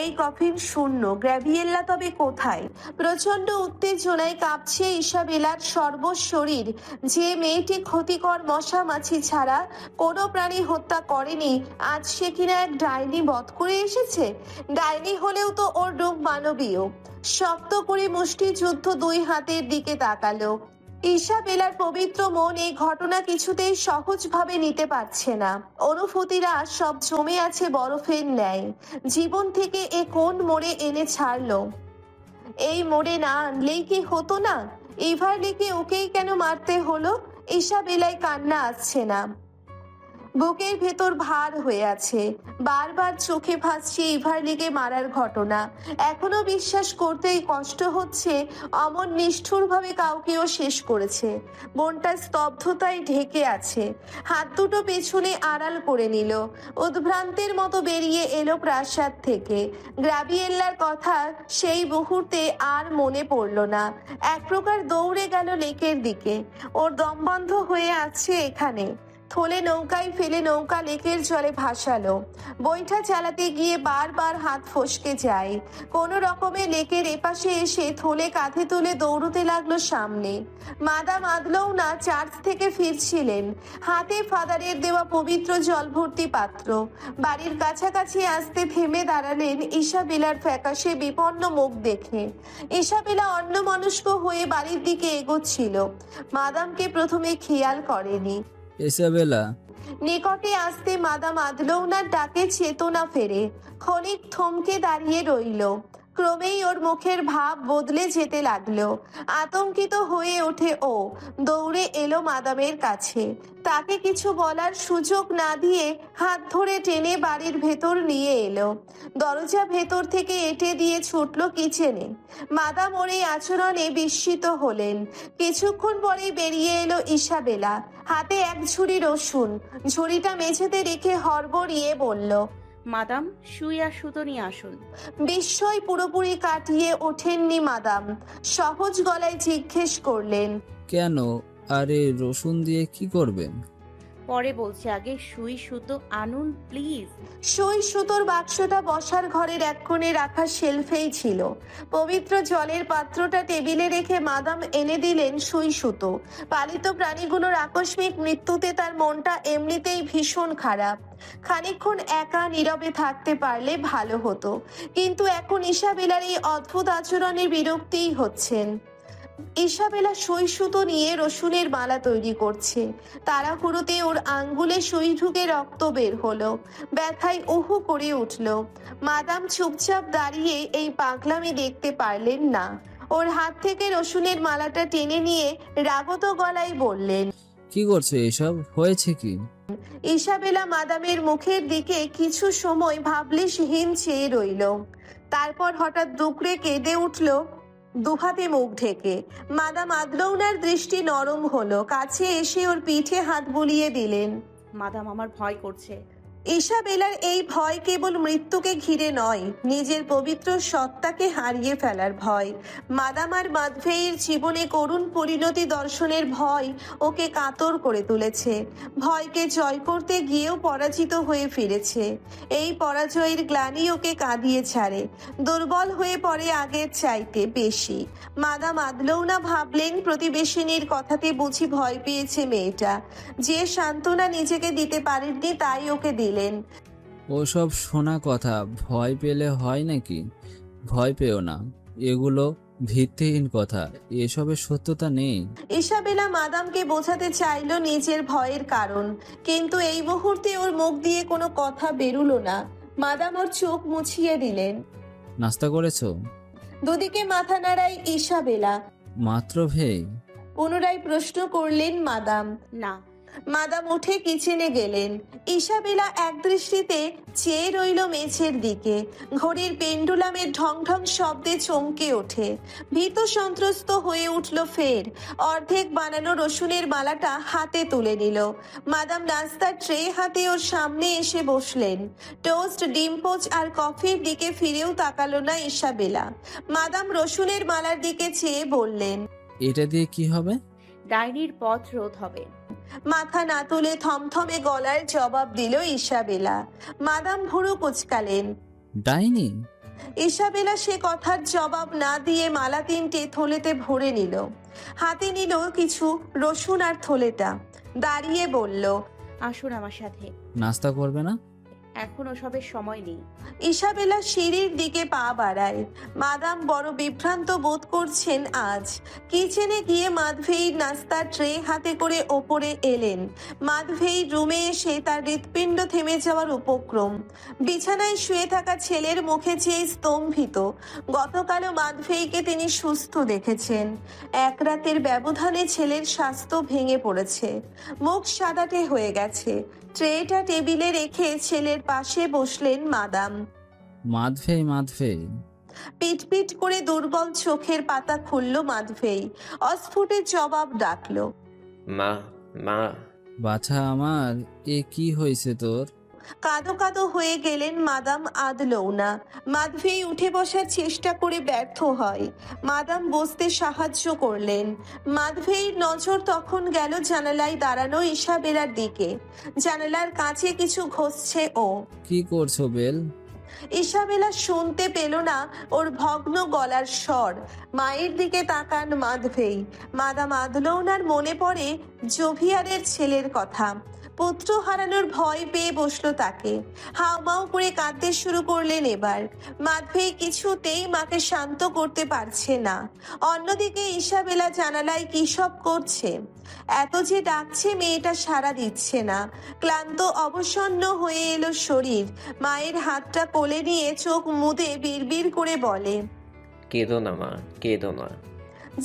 এই কফিন শূন্য, গ্র্যাভিয়েল্লা তবে কোথায়? প্রচন্ড উত্তেজনায় কাঁপছে ইসাবেলার সর্বশরীর। যে মেয়েটি ক্ষতিকর মশা মাছি ছাড়া কোনো প্রাণী হত্যা করেনি, আজ সে কিনা এক ডাইনি বধ করে এসেছে। ডাইনি হলেও তো ওর রূপ মানবীয়। শক্ত করে মুষ্টিযুদ্ধ দুই হাতের দিকে তাকালো। ইসাবেলার পবিত্র মন এই ঘটনা কিছুতেই সহজভাবে নিতে পারছে না। অনুভূতিরা সব জমে আছে বরফের ন্যায়। জীবন থেকে এ কোন মোড়ে এনে ছাড়লো? এই মোড়ে না আনলেই কি হতো না? ইভারলিকে ওকেই কেন মারতে হলো? ইসাবেলায় কান্না আসছে না, বুকের ভেতর ভার হয়ে আছে। বারবার চোখে ভাসছে ইভারলিকে মারার ঘটনা। এখনো বিশ্বাস করতেই কষ্ট হচ্ছে অমন নিষ্ঠুরভাবে কাউকেও শেষ করেছে। মনটা স্তব্ধতায় ঢেকে আছে। হাত দুটো পেছনে আড়াল করে নিল। উদ্ভ্রান্তের মতো বেরিয়ে এলো প্রাসাদ থেকে। গ্রাভিয়েল্লার কথা সেই মুহূর্তে আর মনে পড়ল না। এক প্রকার দৌড়ে গেল লেকের দিকে। ওর দম বন্ধ হয়ে আছে এখানে। থলে নৌকায় ফেলে নৌকা লেকের জলে ভাসালো। বইটা চালাতে গিয়ে বারবার হাত ফসকে যায়। কোনো রকমে লেকের এপাশে এসে থলে কাঁধে তুলে দৌড়তে লাগলো সামনে। মাদাম আদলৌনা চার্চ থেকে ফিরছিলেন, হাতে ফাদারের দেওয়া পবিত্র জল ভর্তি পাত্র। বাড়ির কাছাকাছি আসতে থেমে দাঁড়ালেন ইসাবেলার ফ্যাকাশে বিপন্ন মুখ দেখে। ইসাবেলা অন্যমনস্ক হয়ে বাড়ির দিকে এগোচ্ছিল। মাদামকে প্রথমে খেয়াল করেনি। ইসাবেলা, নিকটে আসতে মাদাম আদলৌনার ডাকে চেতনা ফেরে। ক্ষণিক থমকে দাঁড়িয়ে রইল। ক্রমেই ওর মুখের ভাব বদলে যেতে লাগলো। আতঙ্কিত হয়ে ওঠে ও। দৌড়ে এলো মাদামের কাছে। তাকে কিছু বলার সুযোগ না দিয়ে হাত ধরে টেনে বাড়ির ভেতর নিয়ে এলো। দরজা ভেতর থেকে এঁটে দিয়ে ছুটলো কিচেনে। মাদাম ওর এই আচরণে বিস্মিত হলেন। কিছুক্ষণ পরেই বেরিয়ে এলো ইসাবেলা, হাতে এক ঝুড়ি রসুন। ঝুড়িটা মেঝেতে রেখে হড়বড়িয়ে বলল, মাদাম, সুই আর সুতো নিয়ে আসুন। বিস্ময় পুরোপুরি কাটিয়ে ওঠেননি মাদাম। সহজ গলায় জিজ্ঞেস করলেন, কেন? আরে রসুন দিয়ে কি করবেন? পরে বলছি, আগে সুই সুতো আনুন প্লিজ। সই সুতোর বাক্সটা বসার ঘরের এক কোণে রাখা শেলফেই ছিল। পবিত্র জলের পাত্রটা টেবিলে রেখে মাদাম এনে দিলেন সুই সুতো। পালিত প্রাণীগুলোর আকস্মিক মৃত্যুতে তার মনটা এমনিতেই ভীষণ খারাপ। খানিকক্ষণ একা নীরবে থাকতে পারলে ভালো হতো, কিন্তু এখন ইসাবেলার এই অদ্ভুত আচরণের বিরক্তিই হচ্ছেন। ইসাবেলা সুই সুতো নিয়ে রসুনের মালা তৈরি করছে। তাড়াহুড়োতে ওর আঙ্গুলে সুই ঢুকে রক্ত বের হলো। ব্যথায় উহু করে উঠল। মাদাম চুপচাপ দাঁড়িয়ে এই পাগলামি দেখতে পারলেন না। ওর হাত থেকে রসুনের মালাটা টেনে নিয়ে রাগত গলায় বললেন, কি করছো এসব? হয়েছে কি? ইসাবেলা মাদামের মুখের দিকে কিছু সময় ভাবলেশহীন চেয়ে রইল। তারপর হঠাৎ দুকড়ে কেঁদে উঠল, দুহাতে মুখ ঢেকে। মাদাম আদলৌনার দৃষ্টি নরম হলো। কাছে এসে ওর পিঠে হাত বুলিয়ে দিলেন। মাদাম, আমার ভয় করছে। ইসাবেলার এই ভয় কেবল মৃত্যুকে ঘিরে নয়, নিজের পবিত্র সত্তাকে হারিয়ে ফেলার ভয়। মাদাম আর মাদভেইর জীবনে করুণ পরিণতি দর্শনের ভয় ওকে কাতর করে তুলেছে। ভয়কে জয় করতে গিয়েও পরাজিত হয়ে ফিরেছে। এই পরাজয়ের গ্লানি ওকে কাঁদিয়ে ছাড়ে। দুর্বল হয়ে পড়ে আগের চাইতে বেশি। মাদাম আদলৌনা ভাবলেন, প্রতিবেশিনীর কথাতে বুঝি ভয় পেয়েছে মেয়েটা। যে সান্ত্বনা নিজেকে দিতে পারেননি তাই ওকে দিলেন। ওসব শোনা কথা। ভয় পেলে হয় নাকি? ভয় পেও না, এগুলো ভিত্তিহীন কথা, এসবের সত্যতা নেই। ইসাবেলা মাদামকে বোঝাতে চাইলো নিজের ভয়ের কারণ, কিন্তু এই মুহূর্তে ওর মুখ দিয়ে কোনো কথা বেরুলো না। মাদাম ওর চোখ মুছিয়ে দিলেন। নাস্তা করেছো? দুদিকে মাথা নাড়ায় ইসাবেলা। মাত্র ভেই? পুনরায় প্রশ্ন করলেন মাদাম। না। মাদাম উঠে কিচেনে গেলেন। ইসাবেলা একদৃষ্টিতে চেয়ে রইল মেঝের দিকে। ঘড়ির পেন্ডুলামের ঢং ঢং শব্দে চমকে ওঠে। ভীত সন্ত্রস্ত হয়ে উঠল ফের। অর্ধেক বানানো রসুনের মালাটা হাতে তুলে নিল। মাদাম নাস্তার ট্রে হাতে ওর সামনে এসে বসলেন। টোস্ট, ডিম পোচ আর কফির দিকে ফিরেও তাকালো না ইসাবেলা। মাদাম রসুনের মালার দিকে চেয়ে বললেন, এটা দিয়ে কি হবে? ডাইনির পথ রোধ হবে। মাথা না তুলে থমথমে গলার জবাব দিল ইসাবেলা। মাদাম ভুরু কুচকালেন। ডাইনি? ইসাবেলা সে কথার জবাব না দিয়ে মালা তিনটে থলেতে ভরে নিল। হাতে নিল কিছু রসুন আর থলেটা। দাঁড়িয়ে বলল, আসুন আমার সাথে। নাস্তা করবে না? এখন ওসবের সময় নেই। ইসাবেলা সিঁড়ির দিকে পা বাড়ায়। মাদাম বড় বিভ্রান্ত বোধ করছেন আজ। কিচেনে গিয়ে মাধভেইর নাস্তার ট্রে হাতে করে ওপরে এলেন। মাধভেইর রুমে এসে তার হৃৎপিণ্ড থেমে যাওয়ার উপক্রম। বিছানায় শুয়ে থাকা ছেলের মুখে চেয়ে স্তম্ভিত। গতকালও মাধভেইকে তিনি সুস্থ দেখেছেন। এক রাতের ব্যবধানে ছেলের স্বাস্থ্য ভেঙে পড়েছে। মুখ সাদাটে হয়ে গেছে। ট্রেটা টেবিলে রেখে ছেলের পাশে বসলেন মাদাম। মাধভেই। পিট পিট করে দুর্বল চোখের পাতা খুলল মাধভেই। অস্ফুটে জবাব ডাকলো, মা মা। বাছা আমার, এ কি হয়েছে তোর? কাঁদো কাঁদো হয়ে গেলেন মাদাম আদলৌনা। মাধভেই উঠে বসার চেষ্টা করে ব্যর্থ হয়। মাদাম বসতে সাহায্য করলেন। মাধভেইর নজর তখন গেল জানালায় দাঁড়ানো ইসাবেলার দিকে। জানালার কাছে কিছু ঘষছে ও। কি করছো বেল? ইসাবেলা শুনতে পেল না ওর ভগ্ন গলার স্বর। মায়ের দিকে তাকান মাধভেই। মাদাম আদলৌনার মনে পড়ে জোভিয়ারের ছেলের কথা। পুত্র হারানোর ভয় পেয়ে বসলো তাকে। হাউমাউ করে কাঁদতে শুরু করলেন এবার। মাধভেই কিছুতেই মাকে শান্ত করতে পারছে না। অন্যদিকে ইসাবেলা জানালায় কি সব করছে। এত যে ডাকছে মেয়েটা সাড়া দিচ্ছে না। ক্লান্ত অবসন্ন হয়ে এলো শরীর। মায়ের হাতটা কোলে নিয়ে চোখ মুদে বিড়বিড় করে বলে, কেঁদো না মা, কেঁদো না।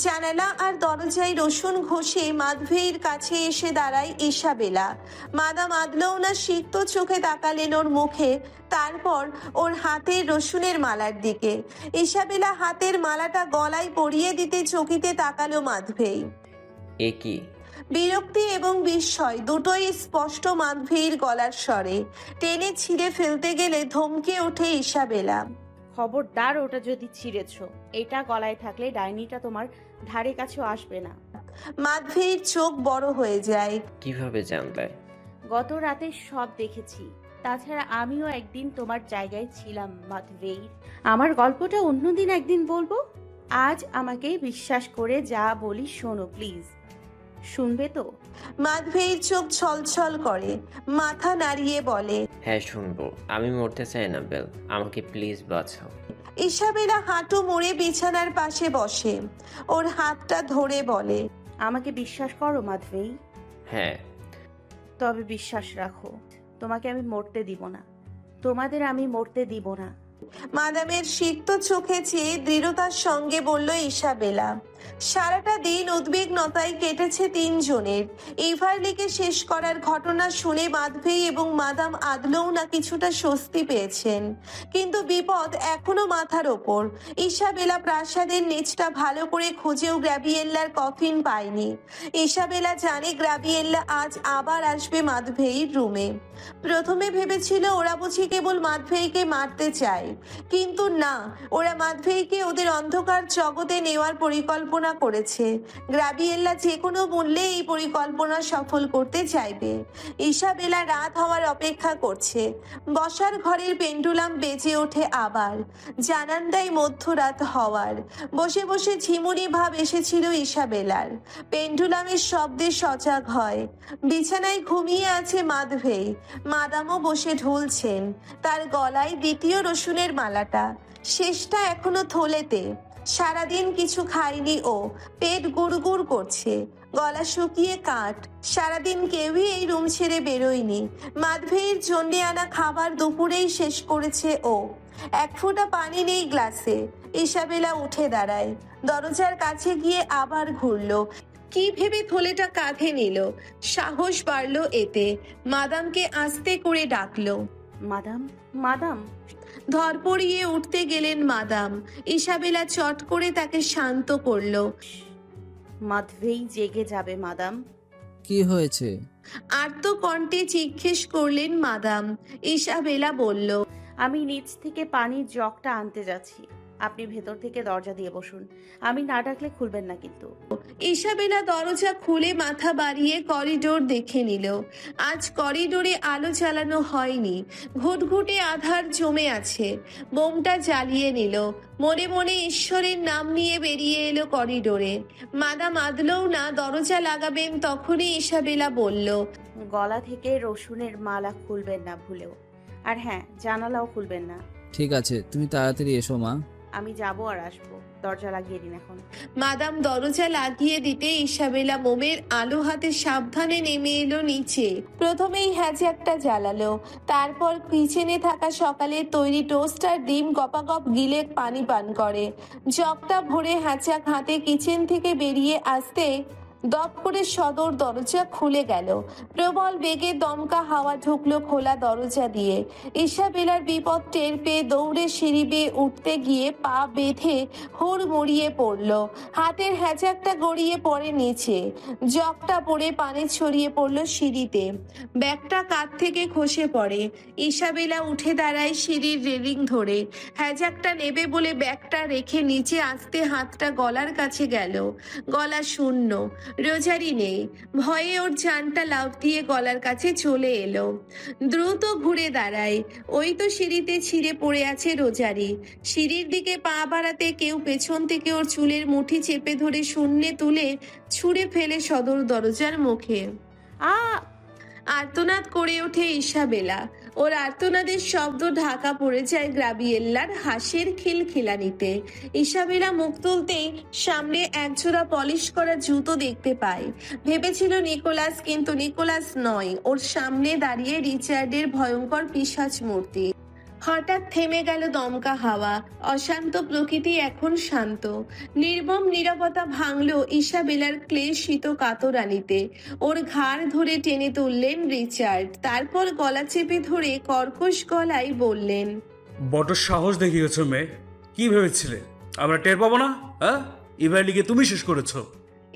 জানালা আর দরজায় রসুন ঘষে মাধভেইর কাছে এসে দাঁড়ায় ইসাবেলা। মাদাম আদলৌনা সিক্ত চোখে তাকালেন ওর মুখে, তারপর ওর হাতের রসুনের মালার দিকে। ইসাবেলা হাতের মালাটা গলায় পরিয়ে দিতে চকিতে তাকালো মাধভেই। এ কি? বিরক্তি এবং বিস্ময় দুটোই স্পষ্ট মাধভেইর গলার স্বরে। টেনে ছিঁড়ে ফেলতে গেলে ধমকে ওঠে ইসাবেলা। খবরদার, ওটা যদি ছিঁড়েছ, এটা গলায় থাকলে ডাইনিটা তোমার ধারে কাছেও আসবে না। মাধভেইর চোখ বড় হয়ে যায়। কিভাবে জানলে? গত রাতে সব দেখেছি। তাছাড়া আমিও একদিন তোমার জায়গায় ছিলাম মাধভেই। আমার গল্পটা অন্যদিন একদিন বলবো। আজ আমাকে বিশ্বাস করে যা বলি শোনো প্লিজ। শুনবে তো? মাধভেইর চোখ ছলছল করে। মাথা নাড়িয়ে বলে, হ্যাঁ শুনবো। আমি মরতে চাই না বেল, আমাকে প্লিজ বাঁচাও। ইসাবেলা হাঁটু মুড়ে বিছানার পাশে বসে। ওর হাতটা ধরে বলে, আমাকে বিশ্বাস করো মাধভেই। হ্যাঁ। তবে বিশ্বাস রাখো, তোমাকে আমি মরতে দিব না। তোমাদের আমি মরতে দিব না। মাদামের সিক্ত চোখে চেয়ে দৃঢ়তার সঙ্গে বলল ইসাবেলা। সারাটা দিন উদ্বিগ্নতায় কেটেছে তিনজনের। ইভারলিকে শেষ করার ঘটনা শুনে মাধভেই এবং মাদাম আদলৌনা কিছুটা স্বস্তি পেয়েছেন, কিন্তু বিপদ এখনো মাথার ওপর। ইসাবেলা প্রাসাদের নিচটা ভালো করে খুঁজেও গ্রাবিয়েল্লার কফিন পায়নি। ইসাবেলা জানে গ্রাবিয়েল্লা আজ আবার আসবে মাধভেইর রুমে। প্রথমে ভেবেছিল ওরা বুঝি কেবল মাধভেইকে মারতে চায়, কিন্তু না, ওরা মাধভেইকে ওদের অন্ধকার জগতে নেওয়ার পরিকল্পনা করেছে। গ্রাবিয়েল্লা যে কোনো মূল্যে এই পরিকল্পনা সফল করতে চাইবে। ইসাবেলা রাত হওয়ার অপেক্ষা করছে। বসার ঘরের পেন্ডুলাম বেজে ওঠে আবার। জানান দেয় মধ্যরাত হওয়ার। বসে বসে ঝিমুনি ভাব এসেছিল ইসাবেলার। পেন্ডুলামের শব্দে সজাগ হয়। বিছানায় ঘুমিয়ে আছে মাধভেই। মাদামও বসে ঢুলছেন। তার গলায় দ্বিতীয় রসুনের মালাটা, শেষটা এখনো থলেতে। সারাদিন কিছু খায়নি ও, পেট গুড়গুড় করছে, গলা শুকিয়ে কাঠ। সারাদিন কেউই এই রুম ছেড়ে বেরোয়নি। মাধভেইর জন্য আনা খাবার দুপুরেই শেষ করেছে ও। এক ফোঁটা পানি নেই গ্লাসে। ইসাবেলা উঠে দাঁড়ায়। দরজার কাছে গিয়ে আবার ঘুরল। কি ভেবে থলেটা কাঁধে নিল। সাহস বাড়লো এতে। মাদামকে আস্তে করে ডাকলো। Madame, madame. ধরপড়িয়ে উঠতে গেলেন মাদাম। ইসাবেলা চট করে তাকে শান্ত করলো। মাধবেই জেগে যাবে মাদাম। কি হয়েছে? আর্ত কণ্ঠে জিজ্ঞেস করলেন মাদাম। ইসাবেলা বলল, আমি নিচ থেকে পানির জগটা আনতে যাচ্ছি, আপনি ভেতর থেকে দরজা দিয়ে বসুন, আমি না ডাকলে খুলবেন না কিন্তু। ইসাবেলা দরজা খুলে মাথা বাড়িয়ে করিডোর দেখে নিল। আজ করিডোরে আলো জ্বালানো হয়নি, ঘুটঘুটে আধার জমে আছে। মোমটা জ্বালিয়ে নিল। মনে মনে ঈশ্বরের নাম নিয়ে বেরিয়ে এলো করিডোরে। মাদাম আদলও না দরজা লাগাবেন তখনই ইসাবেলা বলল, গলা থেকে রসুনের মালা খুলবেন না ভুলেও, আর হ্যাঁ, জানালাও খুলবেন না। ঠিক আছে, তুমি তাড়াতাড়ি এসো মা। আমি যাবো আর আসবো, দরজা লাগিয়ে দিন এখন। মাদাম দরজা লাগিয়ে দিতে ইসাবেলা মোমের আলো হাতে সাবধানে নেমে এলো নিচে। প্রথমেই হ্যাজাকটা জ্বালালো, তারপর কিচেনে থাকা সকালের তৈরি টোস্ট আর ডিম গপাগপ গিলে পানি পান করে। জগটা ভরে হ্যাচাক হাতে কিচেন থেকে বেরিয়ে আসতে দপ করে সদর দরজা খুলে গেল। প্রবল বেগে দমকা হাওয়া ঢুকলো খোলা দরজা দিয়ে। ইসাবেলার বিপদ টের পেয়ে দৌড়ে সিঁড়ি বেয়ে উঠতে গিয়ে পা বেঁধে হুড় মুড়িয়ে পড়ল। হাতের হ্যাচাকটা গড়িয়ে পড়ে নিচে। জগটা পড়ে পানি ছড়িয়ে পড়ল সিঁড়িতে। ব্যাগটা কাঁধ থেকে খসে পড়ে। ইসাবেলা উঠে দাঁড়ায় সিঁড়ির রেলিং ধরে। হ্যাজাকটা নেবে বলে ব্যাগটা রেখে নিচে আসতে হাতটা গলার কাছে গেল। গলা শূন্য, রোজারি নেই। ভয়ে ওর জানটা লাফ দিয়ে গলার কাছে চলে এলো। দ্রুত ঘুরে দাঁড়ায়। ওই তো সিঁড়িতে ছিঁড়ে পড়ে আছে রোজারি। সিঁড়ির দিকে পা বাড়াতে কেউ পেছন থেকে ওর চুলের মুঠি চেপে ধরে শূন্যে তুলে ছুঁড়ে ফেলে সদর দরজার মুখে। আ আর্তনাদ করে ওঠে ইসাবেলা। ওর আর্তনাদের শব্দ ঢাকা পড়ে যায় গ্রাবিয়েল্লার হাসির খিলখিলানিতে। ইসাবেলা মুখ তুলতেই সামনে একজোড়া পলিশ করা জুতো দেখতে পায়। ভেবেছিল নিকোলাস, কিন্তু নিকোলাস নয়। ওর সামনে দাঁড়িয়ে রিচার্ডের ভয়ঙ্কর পিশাচ মূর্তি। হঠাৎ থেমে গেল দমকা হাওয়া। অশান্ত প্রকৃতি এখন শান্ত। নির্মম নীরবতা ভাঙল ইসাবেলার ক্লেশিত কাতরানিতে। ওর ঘাড় ধরে টেনে তুললেন রিচার্ড। তারপর গলা চেপে ধরে কর্কশ গলায় বললেন, বড় সাহস দেখিয়েছ মেয়ে। কি ভেবেছিলে আমরা টের পাবো না? হ্যাঁ, এবার লিগে তুমি শেষ করেছো।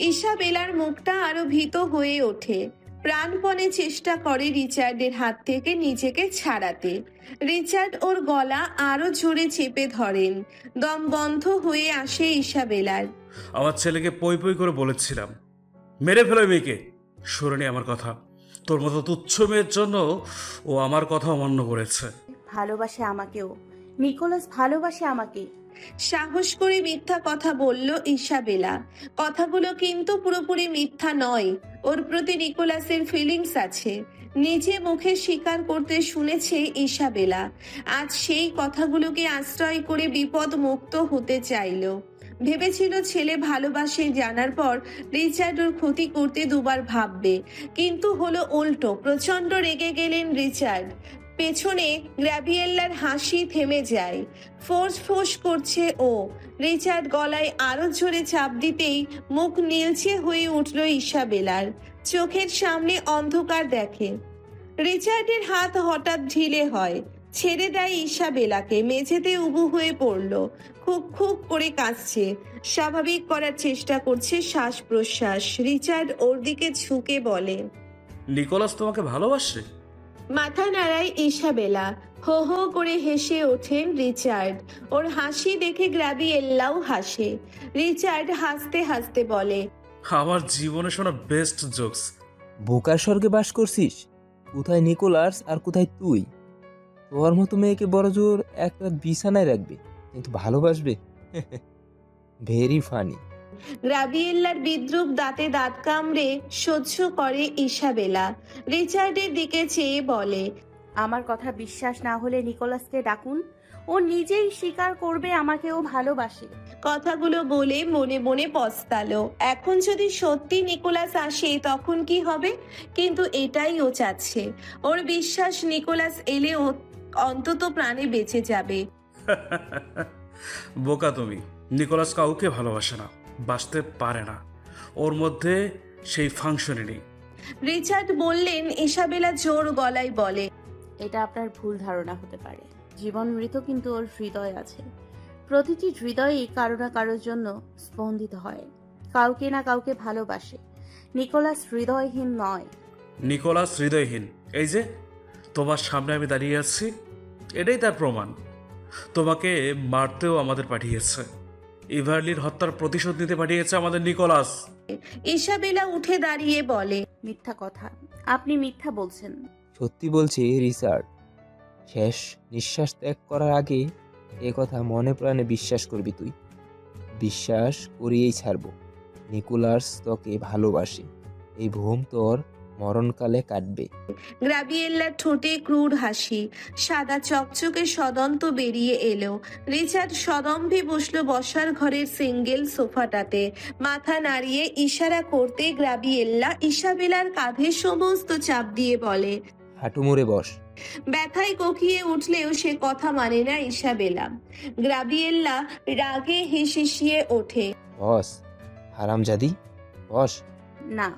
ইসাবেলার মুখটা আরো ভীত হয়ে ওঠে। প্রাণপণে চেষ্টা করে রিচার্ডের হাত থেকে নিজেকে ছাড়াতে। রিচার্ড ওর গলা আরো জোরে চেপে ধরেন। দম বন্ধ হয়ে আসে ইসাবেলার। আমার ছেলেকে পই পই করে বলেছিলাম মেরে ফেলো মেয়েকে। শোনেনি আমার কথা। তোর মতো তুচ্ছ মেয়ের জন্য ও আমার কথা অমান্য করেছে। ভালোবাসে আমাকেও, নিকোলাস ভালোবাসে আমাকে। সাহস করে মিথ্যা কথা বলল ইসাবেলা। কথাগুলো কিন্তু পুরোপুরি মিথ্যা নয়। ওর প্রতি নিকোলাসের ফিলিংস আছে। নিজে মুখে স্বীকার করতে শুনেছে ইসাবেলা। আজ সেই কথাগুলোকে আশ্রয় করে বিপদ মুক্ত হতে চাইল। ভেবেছিল ছেলে ভালোবাসে জানার পর রিচার্ড ওর ক্ষতি করতে দুবার ভাববে, কিন্তু হলো উল্টো। প্রচন্ড রেগে গেলেন রিচার্ড। পেছনে গ্র্যাবিয়েল্লার হাসি থেমে যায়। ফোঁস ফোঁস করছে ও। রিচার্ড গলায় আরো জোরে চাপ দিতেই মুখ নীলচে হয়ে উঠল ইসাবেলার। চোখের সামনে অন্ধকার দেখে। রিচার্ডের হাত হঠাৎ ঢিলে হয়। ছেড়ে দেয় ইসাবেলাকে। মেঝেতে উবু হয়ে পড়ল। খুব খুব করে কাঁদছে। স্বাভাবিক করার চেষ্টা করছে শ্বাস প্রশ্বাস। রিচার্ড ওর দিকে ঝুঁকে বলে, নিকোলাস তোমাকে ভালোবাসে? মাথা নাড়ায় ইসাবেলা। হো হো করে হেসে ওঠেন রিচার্ড। ওর হাসি দেখে গ্র্যাবিয়েল্লাও হাসে। রিচার্ড হাসতে হাসতে বলে, আমার জীবনে শোনা বেস্ট জোকস। বোকার স্বর্গে বাস করছিস? কোথায় নিকোলাস আর কোথায় তুই? তোর মতো মেয়েকে বড় জোর একটা বিছানায় রাখবে, কিন্তু ভালোবাসবে? Very funny. গ্রাবিয়েল্লার বিদ্রুপ দাঁতে দাঁত কামড়ে সহ্য করে ইসাবেলা। রিচার্ডের দিকে চেয়ে বলে, আমার কথা বিশ্বাস না হলে নিকোলাসকে ডাকুন, ও নিজেই স্বীকার করবে আমাকেও ভালোবাসে। কথাগুলো বলে মনে মনে পস্তালো। এখন যদি সত্যি নিকোলাস আসে তখন কি হবে? কিন্তু এটাই ও চাচ্ছে। ওর বিশ্বাস নিকোলাস এলে ও অন্তত প্রাণে বেঁচে যাবে। বোকা তুমি। নিকোলাস কাউকে ভালোবাসে না, বাঁচতে পারে না। ওর মধ্যে সেই ফাংশনই নেই। রিচার্ড বললেন। ইসাবেলা জোর গলায় বলে, এটা আপনার ভুল ধারণা হতে পারে। জীবন মৃত, কিন্তু ওর হৃদয় আছে। প্রতিটি হৃদয়ই কারো না কারোর জন্য স্পন্দিত হয়, কাউকে না কাউকে ভালোবাসে। নিকোলাস হৃদয়হীন নয়। নিকোলাস হৃদয়হীন। এই যে তোমার সামনে আমি দাঁড়িয়ে আছি, এটাই তার প্রমাণ। তোমাকে মারতেও আমাদের পাঠিয়েছে, ইভারলির হত্যার প্রতিশোধ নিতে পাঠিয়েছে আমাদের নিকোলাস। ইসাবেলা উঠে দাঁড়িয়ে বলে, মিথ্যা কথা, আপনি মিথ্যা বলছেন। সত্যি বলছি রিচার্ড, শেষ নিঃশ্বাস ত্যাগ করার আগে এ কথা মনে প্রাণে বিশ্বাস করবি তুই। বিশ্বাস করিয়েই ছাড়বো। নিকোলাস তোকে ভালোবাসে, এই ভূম তোর মরণকালে কাটবে। গ্রাবিয়েল্লার ঠোঁটে ক্রূর হাসি, সাদা চকচকে সদন্ত বেরিয়ে এলো। রিচার্ড সদম্ভে বসলো বসার ঘরের সিঙ্গেল সোফাটাতে। মাথা নাড়িয়ে ইশারা করতে গ্রাবিয়েল্লা ইসাবেলার কাঁধে সমস্ত চাপ দিয়ে বলে, হাঁটু মুড়ে বস। ব্যথায় কোকিয়ে উঠলেও সে কথা মানে না ইসাবেলা। গ্রাবিয়েল্লা রাগে হিসিয়ে ওঠে। বস হারামজাদি, বস। না।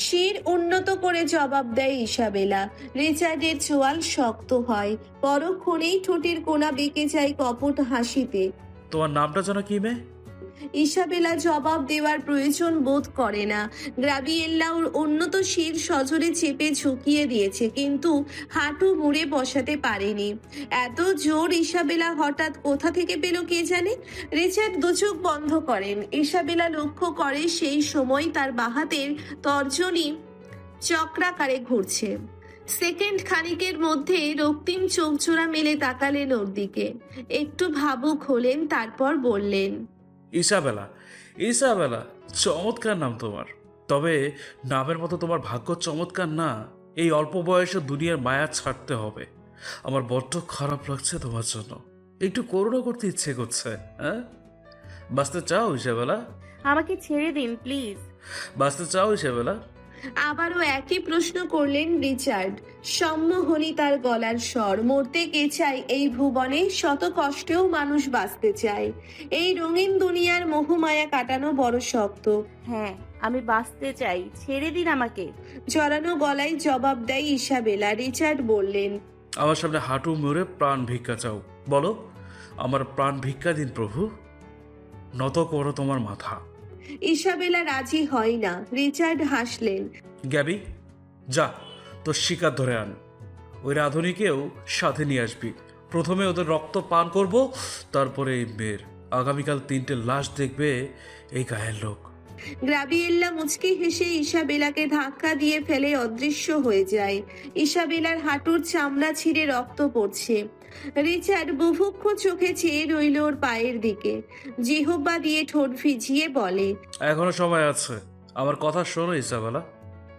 শির উন্নত করে জবাব দেয় ইসাবেলা। রিচার্ডের চোয়াল শক্ত হয়, পরক্ষণেই ঠোঁটের কোণা বেঁকে যায় কপট হাসিতে। তোমার নামটা যেন কি মেয়ে? ইসাবেলা জবাব দেওয়ার প্রয়োজন বোধ করে না। গ্রাবিয়েল্লা ওর উন্নত শির সজোরে চেপে ঝুঁকিয়ে দিয়েছে, কিন্তু হাঁটু মুড়ে বসাতে পারেনি। এত জোর ইসাবেলা হঠাৎ কোথা থেকে পেল কে জানে। রিচার্ড দুচোখ বন্ধ করেন। ইসাবেলা লক্ষ্য করে সেই সময় তার বাহাতের তর্জনী চক্রাকারে ঘুরছে। সেকেন্ড খানিকের মধ্যে রক্তিম চোখ জোড়া মেলে তাকালেন ওর দিকে, একটু ভাবুক হলেন, তারপর বললেন, ইসাবেলা। ইসাবেলা, চমৎকার নাম তোমার। তবে নামের মতো তোমার ভাগ্য চমৎকার না। এই অল্প বয়সে দুনিয়ার মায়া ছাড়তে হবে। আমার বড্ড খারাপ লাগছে তোমার জন্য, একটু করুণা করতে ইচ্ছে করছে। হ্যাঁ, বাঁচতে চাও ইসাবেলা? আমাকে ছেড়ে দিন প্লিজ। বাঁচতে চাও ইসাবেলা? আবারও একই প্রশ্ন করলেন রিচার্ড। সম্মোহনী তার গলার স্বর। মরতে কে চায় এই ভুবনে? শত কষ্টেও মানুষ বাঁচতে চায়। এই রঙিন দুনিয়ার মোহমায়া কাটানো বড় শক্ত। হ্যাঁ, আমি বাঁচতে চাই, ছেড়ে দিন আমাকে। জড়ানো গলায় জবাব দেয় ইসাবেলা। রিচার্ড বললেন, আমার সামনে হাঁটু মুড়ে প্রাণ ভিক্ষা চাও? বলো, আমার প্রাণ ভিক্ষা দিন প্রভু, নত করো তোমার মাথা। ইসাবেলা রাজি হয় না। রিচার্ড হাসলেন। গ্যাবি, যা তোর শিকার ধরে আন। ওই রাধুনীকেও সাথে নিয়ে আসবি। প্রথমে ওদের রক্ত পান করব, তারপরে এই মেয়ের। আগামীকাল 3টে লাশ দেখবে এই গায়ের লোক। গ্রাবিয়েল্লা মুচকি হেসে ইসাবেলাকে ধাক্কা দিয়ে ফেলে অদৃশ্য হয়ে যায়। ইসাবেলার হাঁটুর চামড়া ছিঁড়ে রক্ত পড়ছে। রিচার্ড বুভুক্ষ চোখে চেয়ে রইল ওর পায়ের দিকে। জিহ্বা দিয়ে ঠোঁট ভিজিয়ে বলে, এখনো সময় আছে। আমার কথা শোনো ইসাবেলা,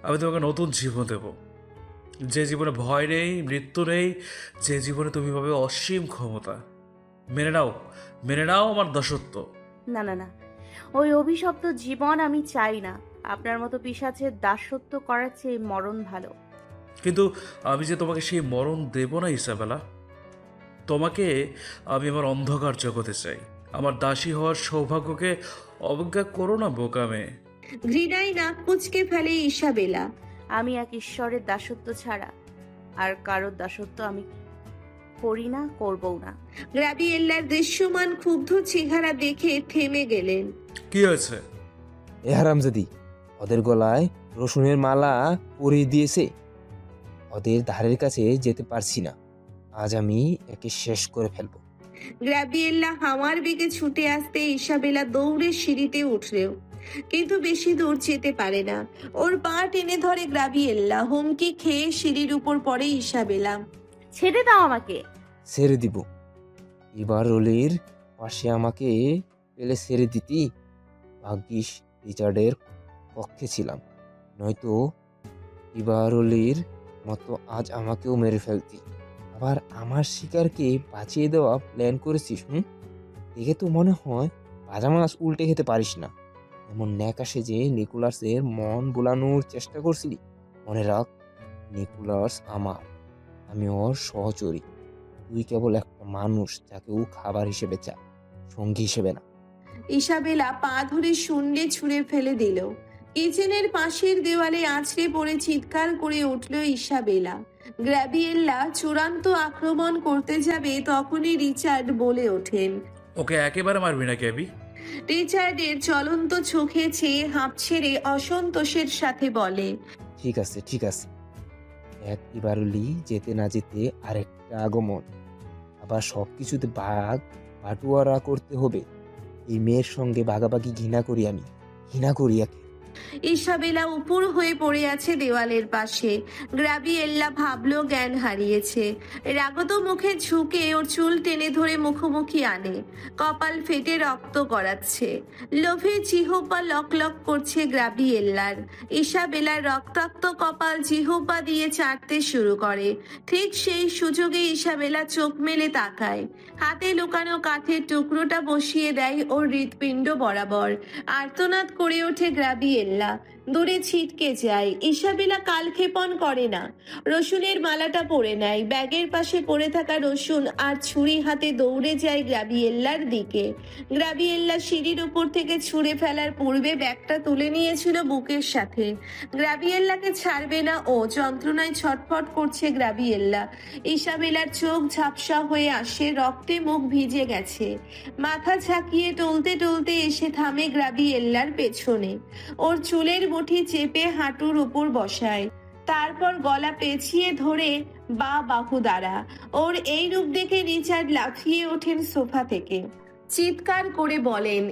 আমি তোমাকে নতুন জীবন দেব, যে জীবনে ভয় নেই, মৃত্যু নেই, যে জীবনে তুমি পাবে অসীম ক্ষমতা। মেনে নাও, মেনে নাও আমার দাসত্ব। না না না, ওই অভিশপ্ত জীবন আমি চাই না। আপনার মতো পিশাচের দাসত্ব করার চেয়ে মরণ ভালো। কিন্তু আমি যে তোমাকে সেই মরণ দেব না ইসাবেলা। তোমাকে আমি আমার অন্ধকার জগতে চাই। আমার দাসী হওয়ার সৌভাগ্যকে অবজ্ঞা করো না বোকা মেয়ে। ঘৃণায় নাক কুচকে ফেলে ইসাবেলা। আমি এক ঈশ্বরের দাসত্ব ছাড়া আর কারোর দাসত্ব আমি করি না, করবও না। গ্রাবিয়েল্লার দৃশ্যমান ক্ষুব্ধ চেহারা দেখে থেমে গেলেন। কি হয়েছে? এ হারামজাদি, ওদের গলায় রসুনের মালা পরিয়ে দিয়েছে। ওদের ধারের কাছে যেতে পারছি না। আজ আমি একে শেষ করে ফেলবো। গ্রাবিয়েল্লা হামার বেগে ছুটে আসতে ইসাবেলা দৌড়ে সিঁড়িতে উঠলেও কিন্তু বেশি দূর যেতে পারে না। ওর পা টেনে ধরে গ্রাবিয়েল্লা। হুমকি খেয়ে সিঁড়ির উপর পড়ে ইসাবেলা। ছেড়ে দাও আমাকে। ছেড়ে দিব? এবার রলির পাশে আমাকে পেলে ছেড়ে দিতি। ভাগ্যিস রিচার্ডের পক্ষে ছিলাম, নয়তো ইবারলির মতো আজ আমাকেও মেরে ফেলতি। আবার আমার শিকারকে বাঁচিয়ে দেওয়া প্ল্যান করেছিস? দেখে তো মনে হয় ভাজা মাছ উল্টে খেতে পারিস না। এমন ন্যাক আসে যে নিকোলাসের মন বোলানোর চেষ্টা করছিলি। মনে রাখ, নিকোলাস আমার, আমি ওর সহচরী। তুই কেবল একটা মানুষ যাকে ও খাবার হিসেবে চায়, সঙ্গী হিসেবে না। ইসাবেলা পা ধরে শূন্যে ছুঁড়ে ফেলে দিল। কিচেনের পাশের দেওয়ালে আছড়ে পড়ে চিৎকার করে উঠল ইসাবেলা। গ্রাবিয়েল্লা চূড়ান্ত আক্রমণ করতে যাবে তখনই রিচার্ড বলে ওঠেন। ওকে একেবারে মারবি না ক্যাবি? রিচার্ডের চলন্ত চোখে চেয়ে হাঁপ ছেড়ে অসন্তোষের সাথে বলে, ঠিক আছে ঠিক আছে, একবারলি যেতে না যেতে আরেকটা আগমন, আবার সবকিছুতে ভাগ বাটুয়ারা করতে হবে। এই মেয়ের সঙ্গে ভাগাভাগি ঘৃণা করি আমি, ঘৃণা করি একে। ইসাবেলা উপর হয়ে পড়ে আছে দেওয়ালের পাশে। গ্রাবিয়েল্লা ভাবলো জ্ঞান হারিয়েছে। রাগত মুখে ঝুঁকে ওর চুল টেনে ধরে মুখোমুখি আনে। কপাল ফেটে রক্ত গড়াচ্ছে। লোভে জিহ্বা লক লক করছে গ্রাবিয়েল্লার। ইসাবেলার রক্তাক্ত কপাল জিহ্বা দিয়ে চাটতে শুরু করে। ঠিক সেই সুযোগে ইসাবেলা চোখ মেলে তাকায়। হাতে লুকানো কাঠের টুকরোটা বসিয়ে দেয় ওর হৃৎপিণ্ড বরাবর। আর্তনাদ করে ওঠে গ্রাবিয়েল্লা। দূরে ছিটকে যায়। ইসাবেলা কালক্ষেপণ করে না। রসুনের মালাটা পরে নেয়। ব্যাগের পাশে পড়ে থাকা রসুন আর ছুরি হাতে দৌড়ে যায় গ্রাবিয়েল্লার দিকে। গ্রাবিয়েল্লা সিঁড়ির উপর থেকে ছুঁড়ে ফেলার পূর্বে ব্যাগটা তুলে নিয়েছিল বুকের সাথে। গ্রাবিয়েল্লাকে ছাড়বে না ও। যন্ত্রণায় ছটফট করছে গ্রাবিয়েল্লা। ইসাবেলার চোখ ঝাপসা হয়ে আসে, রক্তে মুখ ভিজে গেছে। মাথা ঝাঁকিয়ে টলতে টলতে এসে থামে গ্রাবিয়েল্লার পেছনে। ওর চুলের মুঠি চেপে হাঁটুর উপর বসায়। তারপর গলা পেঁচিয়ে ধরে বাহু দ্বারা। ওর এই রূপ দেখে রিচার্ড লাফিয়ে ওঠেন সোফা থেকে। চিৎকার করে বলেন,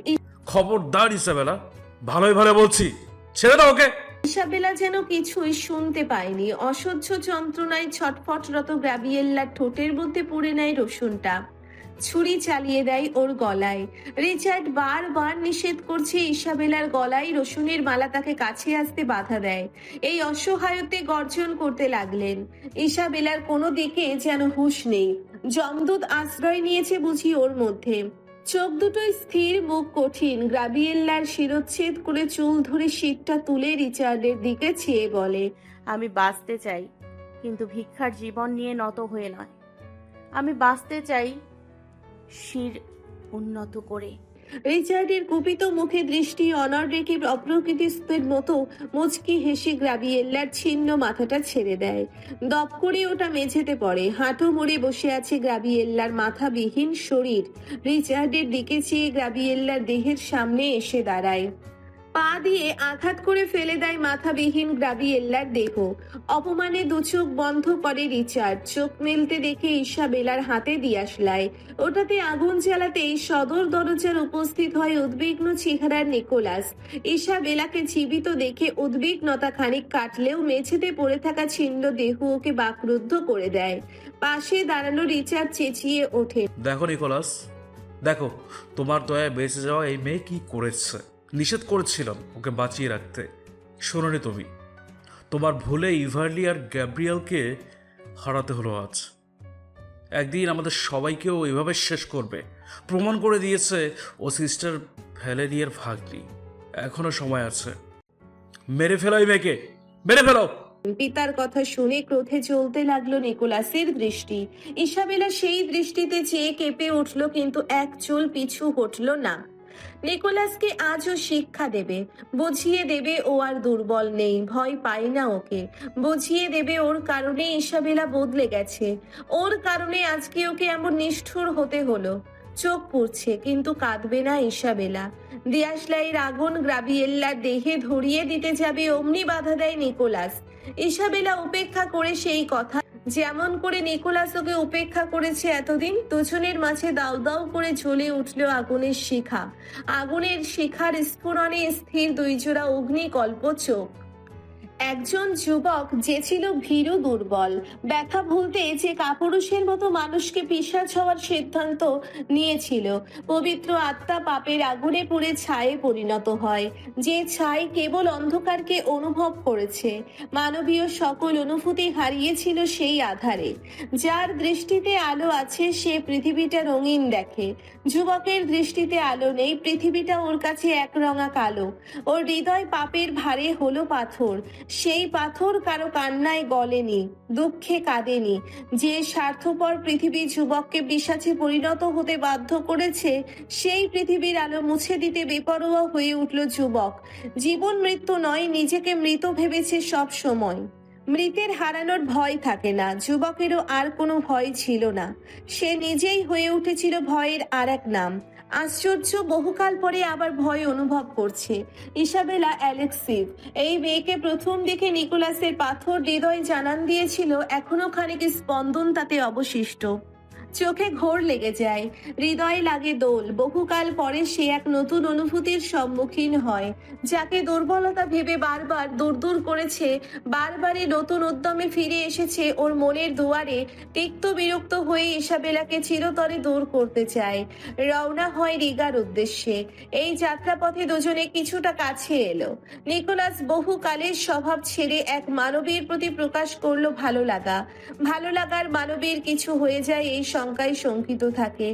খবরদার ইসাবেলা, ভালোই ভালো বলছি, ছেড়ে দাও ওকে। ইসাবেলা যেন কিছুই শুনতে পায়নি। অসহ্য যন্ত্রণায় ছটফটরত গ্রাবিয়েল্লার ঠোঁটের মধ্যে পুড়ে নেয় রসুনটা। ছুরি চালিয়ে দেয় ওর গলায়। রিচার্ড বারবার নিষেধ করছে। ইসাবেলার গলায় রসুনের মালা তাকে কাছে আসতে বাধা দেয়। এই অসহায়তে গর্জন করতে লাগলেন। ইসাবেলার কোনো দিকে যেন হুঁশ নেই। যমদূত আশ্রয় নিয়েছে বুঝি ওর মধ্যে। চোখ দুটো স্থির, মুখ কঠিন। গ্রাবিয়েল্লার শিরচ্ছেদ করে চুল ধরে শীতটা তুলে রিচার্ডের দিকে চেয়ে বলে, আমি বাঁচতে চাই, কিন্তু ভিক্ষার জীবন নিয়ে নত হয়ে নয়। আমি বাঁচতে চাই শির উন্নত করে। রিচার্ডের কুপিত মুখে দৃষ্টি অনড় রেখে অপ্রকৃতিস্থের মতো মুচকি হেসে গ্রাবিয়েল্লার ছিন্ন মাথাটা ছেড়ে দেয়। দপ করে ওটা মেঝেতে পড়ে। হাঁটু মুড়ে বসে আছে গ্রাবিয়েল্লার মাথাবিহীন শরীর। রিচার্ডের দিকে চেয়ে গ্রাবিয়েল্লার দেহের সামনে এসে দাঁড়ায়। পা দিয়ে আঘাত করে ফেলে দেয় মাথাবিহীন গ্রাবিয়েল্লার দেহ। অপমানে দুচোখ বন্ধ করে রিচার্ড। চোখ মেলতে দেখে ইসাবেলার হাতে দিয়াশলায়। ওটাতে আগুন জ্বালাতেই সদর দরজার উপস্থিত হয় উদ্বিগ্ন চেহারার নিকোলাস। ইসাবেলাকে জীবিত দেখে উদ্বিগ্নতা খানিক কাটলেও মেঝেতে পড়ে থাকা ছিন্ন দেহ ওকে বাকরুদ্ধ করে দেয়। পাশে দাঁড়ানো রিচার্ড চেঁচিয়ে ওঠে, দেখো নিকোলাস, দেখো তোমার দয়ায় বেঁচে যাওয়া এই মেয়ে কি করেছে। নিষেধ করেছিলাম ওকে বাঁচিয়ে রাখতে, শোনোনি তুমি। তোমার ভুলে ইভারলি আর গ্যাব্রিয়েলকে হারাতে হলো আজ। একদিন আমাদের সবাইকেও এভাবে শেষ করবে। প্রমাণ করে দিয়েছে ও সিস্টার ভ্যালেরিয়ার ভাগ্নি। এখনো সময় আছে, মেরে ফেলো এই মেয়েকে, মেরে ফেলো। পিতার কথা শুনে ক্রোধে জ্বলতে লাগলো নিকোলাসের দৃষ্টি। ইসাবেলা সেই দৃষ্টিতে চেয়ে কেঁপে উঠল, কিন্তু এক চুল পিছু হটল না। নিকোলাসকে আজও শিক্ষা দেবে, বুঝিয়ে দেবে ও আর দুর্বল নেই, ভয় পায় না ওকে। বুঝিয়ে দেবে ওর কারণে ইসাবেলা বদলে গেছে, ওর কারণে আজকে ওকে এমন নিষ্ঠুর হতে হলো। চোখ পুড়ছে, কিন্তু কাঁদবে না ইসাবেলা। দিয়াশলাইয়ের আগুন গ্রাবিয়েল্লার দেহে ধরিয়ে দিতে যাবে, অমনি বাধা দেয় নিকোলাস। ইসাবেলা উপেক্ষা করে সেই কথা, যেমন করে নিকোলাস ওকে উপেক্ষা করেছে এতদিন। দুজনের মাঝে দাউ দাউ করে জ্বলে উঠল আগুনের শিখা। আগুনের শিখার স্ফুরণে স্থির দুই জোড়া অগ্নিকল্প চোখ। একজন যুবক যে ছিল ভীরু দুর্বল, ব্যথা ভুলতে যে কাপুরুষের মতো মানুষকে পিশাচ হওয়ার সিদ্ধান্ত নিয়েছিল। পবিত্র আত্মা পাপের আগুনে পুড়ে ছায়ে পরিণত হয়, যে ছাই কেবল অন্ধকারকে অনুভব করেছে। মানবীয় সকল অনুভূতি হারিয়েছিল সেই আধারে। যার দৃষ্টিতে আলো আছে সে পৃথিবীটা রঙিন দেখে। যুবকের দৃষ্টিতে আলো নেই, পৃথিবীটা ওর কাছে একরঙা কালো। ওর হৃদয় পাপের ভারে হলো পাথর। সেই পাথর কারো কান্নায় গলেনি, দুঃখে কাঁদেনি। যে স্বার্থপর পৃথিবী যুবককে পিশাচে পরিণত হতে বাধ্য করেছে, সেই পৃথিবীর আলো মুছে দিতে বেপরোয়া হয়ে উঠল যুবক। জীবন মৃত্যু নয়, নিজেকে মৃত ভেবেছে সব সময়। মৃতের হারানোর ভয় থাকে না, যুবকেরও আর কোনো ভয় ছিল না। সে নিজেই হয়ে উঠেছিল ভয়ের আর এক নাম। আশ্চর্য, বহুকাল পরে আবার ভয় অনুভব করছে ইসাবেলা অ্যালেক্সিভ। এই মেয়েকে প্রথম দেখে নিকোলাসের পাথর হৃদয় জানান দিয়েছিল, এখনো খানিক স্পন্দন তাতে অবশিষ্ট। চোখে ঘোর লেগে যায়, হৃদয় লাগে দোল। বহুকাল পরে সে এক নতুন অনুভূতির সম্মুখীন হয়। যাকে দুর্বলতা ভেবে বারবার দূর দূর করেছে, বারবারই নতুন উদ্যমে ফিরে এসেছে ওর মনের দুয়ারে, তিক্ত বিরক্ত হয়ে ইসাবেলাকে চিরতরে দূর করতে চায়। রওনা হয় রিগার উদ্দেশ্যে। এই যাত্রাপথে দুজনে কিছুটা কাছে এলো। নিকোলাস বহুকালের স্বভাব ছেড়ে এক মানবীর প্রতি প্রকাশ করলো ভালো লাগা। ভালো লাগার মানবীর কিছু হয়ে যায় এই শঙ্কায় শঙ্কিত থাকে,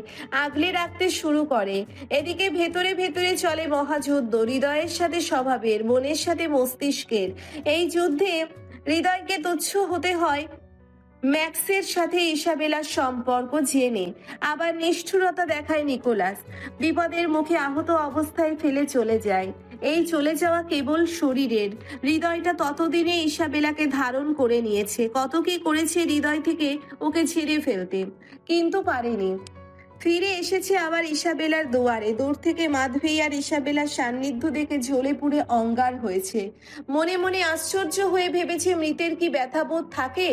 আগলে রাখতে শুরু করে। এদিকে ভেতরে ভেতরে চলে মহাযুদ্ধ, হৃদয়ের সাথে স্বভাবের, মনের সাথে মস্তিষ্কের। এই যুদ্ধে হৃদয়কে তুচ্ছ হতে হয় ম্যাক্সের সাথে ইসাবেলার সম্পর্ক জেনে। আবার নিষ্ঠুরতা দেখায় নিকোলাস, বিপদের মুখে আহত অবস্থায় ফেলে চলে যায়। এই চলে যাওয়া কেবল শরীরের, হৃদয়টা ততদিনে ইসাবেলাকে ধারণ করে নিয়েছে। কত কি করেছে হৃদয় থেকে ওকে ছেড়ে ফেলতে, কিন্তু পারেনি। ফিরে এসেছে আবার ইসাবেলার দুয়ারে। দূর থেকে মাধবী আর ইসাবেলার সান্নিধ্য দেখে জ্বলে পুড়ে অঙ্গার হয়েছে। মনে মনে আশ্চর্য হয়ে ভেবেছে, মৃতের কি ব্যথাবোধ থাকে?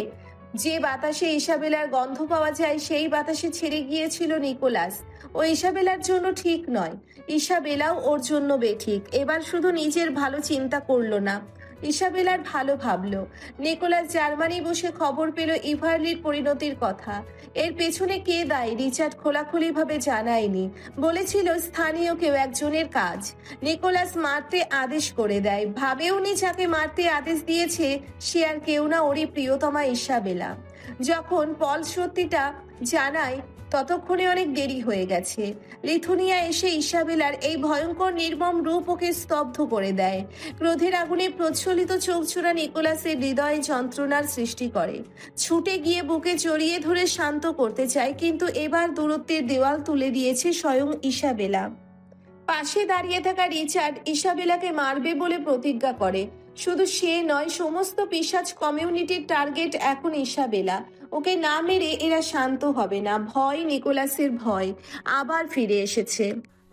যে বাতাসে ইসাবেলার গন্ধ পাওয়া যায়, সেই বাতাসে ছেড়ে গিয়েছিল নিকোলাস। ও ইসাবেলার জন্য ঠিক নয়, ইসাবেলাও ওর জন্য বেঠিক। এবার শুধু নিজের ভালো চিন্তা করলো না, ইসাবেলার ভালো ভাবলো। নিকোলাস জার্মানি বসে খবর পেল ইভারলির পরিণতির কথা। এর পেছনে কে দায়ী রিচার্ড খোলাখুলিভাবে জানায়নি, বলেছিল স্থানীয় কেউ একজনের কাজ। নিকোলাস মারতে আদেশ করে দেয়, ভাবেওনি যাকে মারতে আদেশ দিয়েছে সে আর কেউ না, ওরই প্রিয়তমা ইসাবেলা। যখন পল সত্যিটা জানায়, ততক্ষণে অনেক দেরি হয়ে গেছে। লিথুনিয়া এসে ইসাবেলার এই ভয়ঙ্কর নির্মম রূপ ওকে স্তব্ধ করে দেয়। ক্রোধের আগুনে প্রজ্বলিত চোখচোরা নিকোলাসের হৃদয়ে যন্ত্রণার সৃষ্টি করে। ছুটে গিয়ে বুকে জড়িয়ে ধরে শান্ত করতে চায়, কিন্তু এবার দূরত্বের দেওয়াল তুলে দিয়েছে স্বয়ং ইসাবেলা। পাশে দাঁড়িয়ে থাকা রিচার্ড ইসাবেলাকে মারবে বলে প্রতিজ্ঞা করে। শুধু সে নয়, সমস্ত পিশাচ কমিউনিটির টার্গেট এখন ইসাবেলা। ওকে না মেরে এরা শান্ত হবে না। ভয়, নিকোলাসের ভয় আবার ফিরে এসেছে।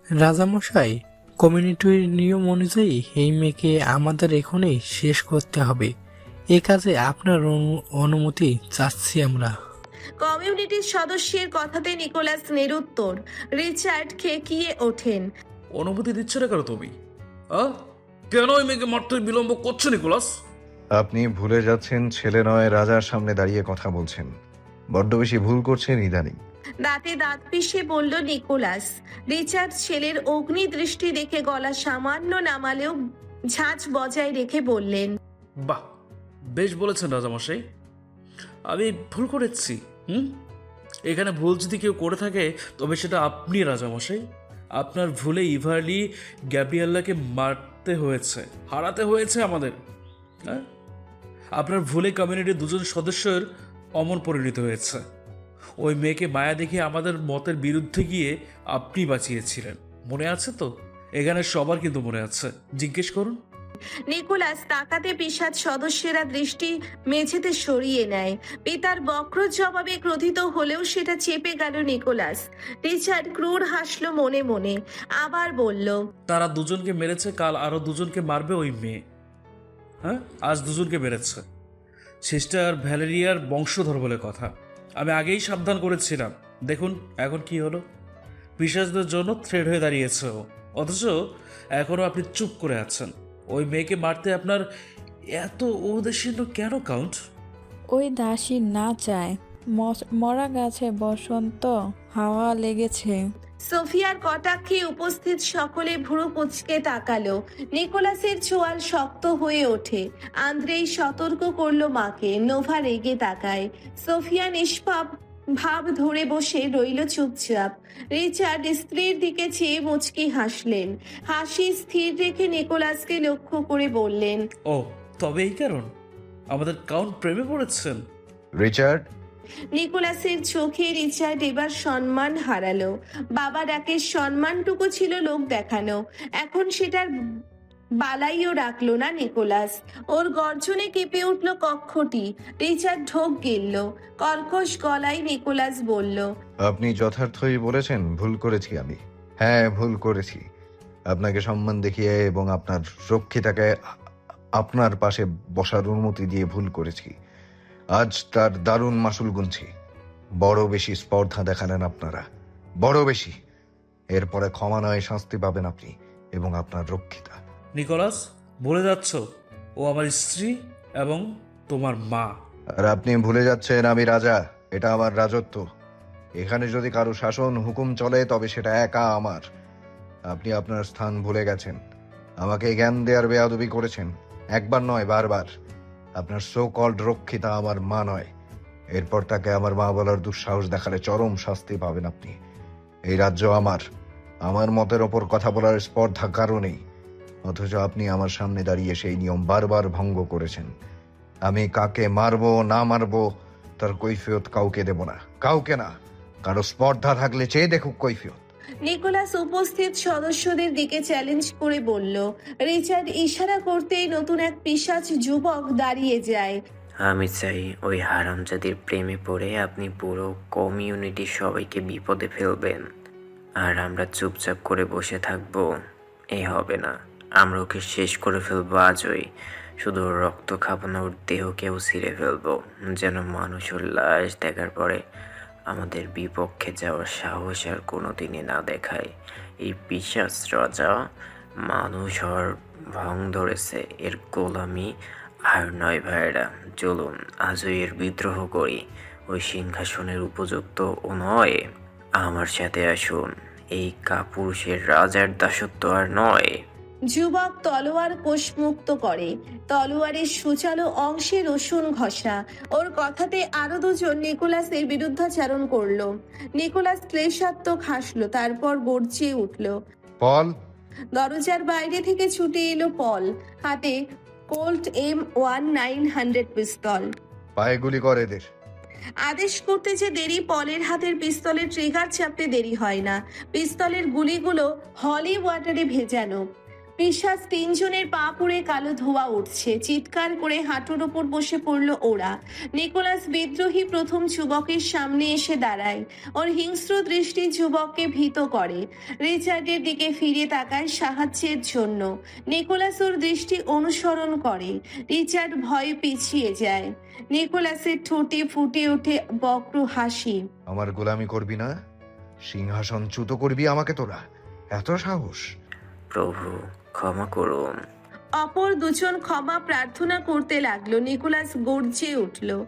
রাজামশাই, কমিউনিটির নিয়ম অনুযায়ী এই মেয়েকে আমাদের এখনই শেষ করতে হবে। এ কাজে আপনার অনুমতি চাচ্ছি আমরা। কমিউনিটির সদস্যের কথাতে নিকোলাস নিরুত্তর। রিচার্ড খেকিয়ে ওঠেন। অনুমতি দিচ্ছে না কেন তুমি? কেন ওই মেয়েকে মারতে বিলম্ব করছো নিকোলাস? আপনি ভুলে যাচ্ছেন, ছেলে নয় রাজার সামনে দাঁড়িয়ে কথা বলছেন। বড্ড বেশি ভুল করছেন ইদানিং। দাঁতে দাঁত পিষে বলল নিকোলাস। রিচার্ড ছেলের অগ্নি দৃষ্টি দেখে গলা সামান্য নামালেও ঝাঁঝ বজায় রেখে বললেন, বাহ, বেশ বলেছেন রাজামশাই, আমি ভুল করেছি। এখানে ভুল যদি কেউ করে থাকে তবে সেটা আপনি রাজামশাই। আপনার ভুলে ইভারলি গ্যাব্রিয়েলাকে মারতে হয়েছে, হারাতে হয়েছে আমাদের। হ্যাঁ, আপনার ভুলে কমিউনিটির দুজন সদস্যের অমর পরিণত হয়েছে। ওই মেয়েকে মায়া দেখে আমাদের মতের বিরুদ্ধে গিয়ে আপনি বাঁচিয়েছিলেন, মনে আছে তো? এখানে সবার কিন্তু মনে আছে, জিজ্ঞেস করুন। নিকোলাস তাকাতে পিশাচ সদস্যেরা দৃষ্টি মেঝেতে সরিয়ে নেয়। পিতার বক্র জবাবে ক্রোধিত হলেও সেটা চেপে গেল নিকোলাস। রিচার্ড ক্রূর হাসলো মনে মনে, আবার বলল, তারা দুজনকে মেরেছে, কাল আরো দুজনকে মারবে ওই মেয়ে। হ্যাঁ, আজ দুজনকে মেরেছে। সিস্টার ভ্যালেরিয়ার বংশধর বলে কথা। আমি আগেই সাবধান করেছিলাম। দেখুন এখন কি হলো, পিশাচদের জন্য থ্রেড হয়ে দাঁড়িয়েছে ও। অথচ এখনো আপনি চুপ করে আছেন। ওই মেয়েকে মারতে আপনার এত উদ্দেশ্য কেন কাউন্ট? ওই দাসী না চায়, মরা গাছে বসন্ত হাওয়া লেগেছে। সোফিয়ার কটাক্ষে উপস্থিত সকলে ভুরু কুঁচকে তাকালো। নিকোলাসের চোয়াল শক্ত হয়ে ওঠে। আন্দ্রেই সতর্ক করলো মাকে। নোভা রেগে তাকায়। সোফিয়া নিষ্পাপ ভাব ধরে বসে রইল চুপচাপ। রিচার্ড স্ত্রীর দিকে চেয়ে মুচকি হাসলেন। হাসি স্থির রেখে নিকোলাসকে লক্ষ্য করে বললেন, ও তবে এই কারণ আমাদের কাউন্ট প্রেমে পড়েছেন? রিচার্ড, নিকোলাসের চোখে রিচার্ড এবার সম্মান হারালো। বাবা ডাকের সম্মানটুকু ছিল লোক দেখানো, এখন সেটার বালাইও রাখলো না নিকোলাস। ওর গর্জনে কেঁপে উঠল কক্ষটি। রিচার্ড ঢোক গিলল। কর্কশ গলায় নিকোলাস বলল, আপনি যথার্থই বলেছেন, ভুল করেছি আমি। হ্যাঁ, ভুল করেছি। আপনাকে সম্মান দেখিয়ে এবং আপনার রক্ষিতাকে আপনার পাশে বসার অনুমতি দিয়ে ভুল করেছি। আজ তার দারুণ মাসুল গুনছি। বড় বেশি স্পর্ধা দেখালেন আপনারা, বড় বেশি। এরপরে ক্ষমা নয়, শাস্তি পাবেন আপনি এবং আপনার রক্ষিতা। নিকোলাস, বলে যাচ্ছ ও আমার স্ত্রী এবং তোমার মা। আর আপনি ভুলে যাচ্ছেন আমি রাজা, এটা আমার রাজত্ব। এখানে যদি কারো শাসন হুকুম চলে তবে সেটা একা আমার। আপনি আপনার স্থান ভুলে গেছেন। আমাকে জ্ঞান দেওয়ার বেয়াদবি করেছেন, একবার নয় বারবার। আপনার সো কল্ড রক্ষিতা আমার মা নয়। এরপর তাকে আমার মা বলার দুঃসাহস দেখালে চরম শাস্তি পাবেন আপনি। এই রাজ্য আমার, আমার মতের ওপর কথা বলার স্পর্ধা কারণেই। অথচ আপনি আমার সামনে দাঁড়িয়ে সেই নিয়ম বারবার ভঙ্গ করেছেন। আমি কাকে মারবো না মারবো তার কৈফিয়ত কাউকে দেব না, কাউকে না। কারো স্পর্ধা থাকলে চেয়ে দেখুক কৈফিয়ত। নিকোলাস উপস্থিত সদস্যদের দিকে চ্যালেঞ্জ করে বলল। রিচার্ড ইশারা করতেই নতুন এক পিশাচ যুবক দাঁড়িয়ে যায়। আমি চাই ওই হারামজাদির প্রেমে পড়ে আপনি পুরো কমিউনিটির সবাইকে বিপদে ফেলবেন, আর আমরা চুপচাপ করে বসে থাকবো। এই হবে না, আমরা ওকে শেষ করে ফেলবো আজই। শুধু ওর রক্ত খাবো না, ওর দেহকেও ছিঁড়ে ফেলবো, যেন মানুষ ওর লাশ দেখার পরে আমাদের বিপক্ষে যাওয়ার সাহস আর কোনোদিনই না দেখায়। এই পিশাচ রাজা মানুষ হওয়ার ভং ধরেছে, এর গোলামি আর নয় ভাইরা। চলুন আজই এর বিদ্রোহ করি। ওই সিংহাসনের উপযুক্ত ও নয়। আমার সাথে আসুন, এই কাপুরুষের রাজার দাসত্ব আর নয়। যুবক তলোয়ার কোষমুক্ত করে, তলোয়ারের সুচালো অংশে রসুন ঘষা। ওর কথাতে আরো দুজন নিকোলাসের বিরুদ্ধাচারণ করলো। নিকোলাস ক্লেশাত্মক হাসলো, তারপর গর্জিয়ে উঠল। পল, দরজার বাইরে থেকে ছুটে এলো পল, হাতে কোল্ট M1900 পিস্তল। পায়ে গুলি কর এদের। আদেশ করতে যে দেরি, পলের হাতের পিস্তলের ট্রিগার চাপতে দেরি হয় না। পিস্তলের গুলিগুলো হলি ওয়াটারে ভেজানো। পিশাচ তিনজনের পা পুড়ে কালো ধোঁয়া উঠছে। চিৎকার করে হাঁটুর ওপর বসে পড়ল ওরা। নিকোলাস বিদ্রোহী প্রথম যুবকের সামনে এসে দাঁড়ায়। ওর হিংস্র দৃষ্টি যুবককে ভীত করে। রিচার্ডের দিকে ফিরে তাকায় সাহায্যের জন্য। নিকোলাস ওর দৃষ্টি অনুসরণ করে। রিচার্ড ভয়ে পিছিয়ে যায়। নিকোলাসের ঠোঁটে ফুটে ওঠে বক্র হাসি। আমার গোলামি করবি না? সিংহাসন চ্যুত করবি আমাকে তোরা? এত সাহস! প্রভু ক্ষমা করুন। অপর দুজন ক্ষমা প্রার্থনা করতে লাগলো। নিকোলাস গর্জে উঠল।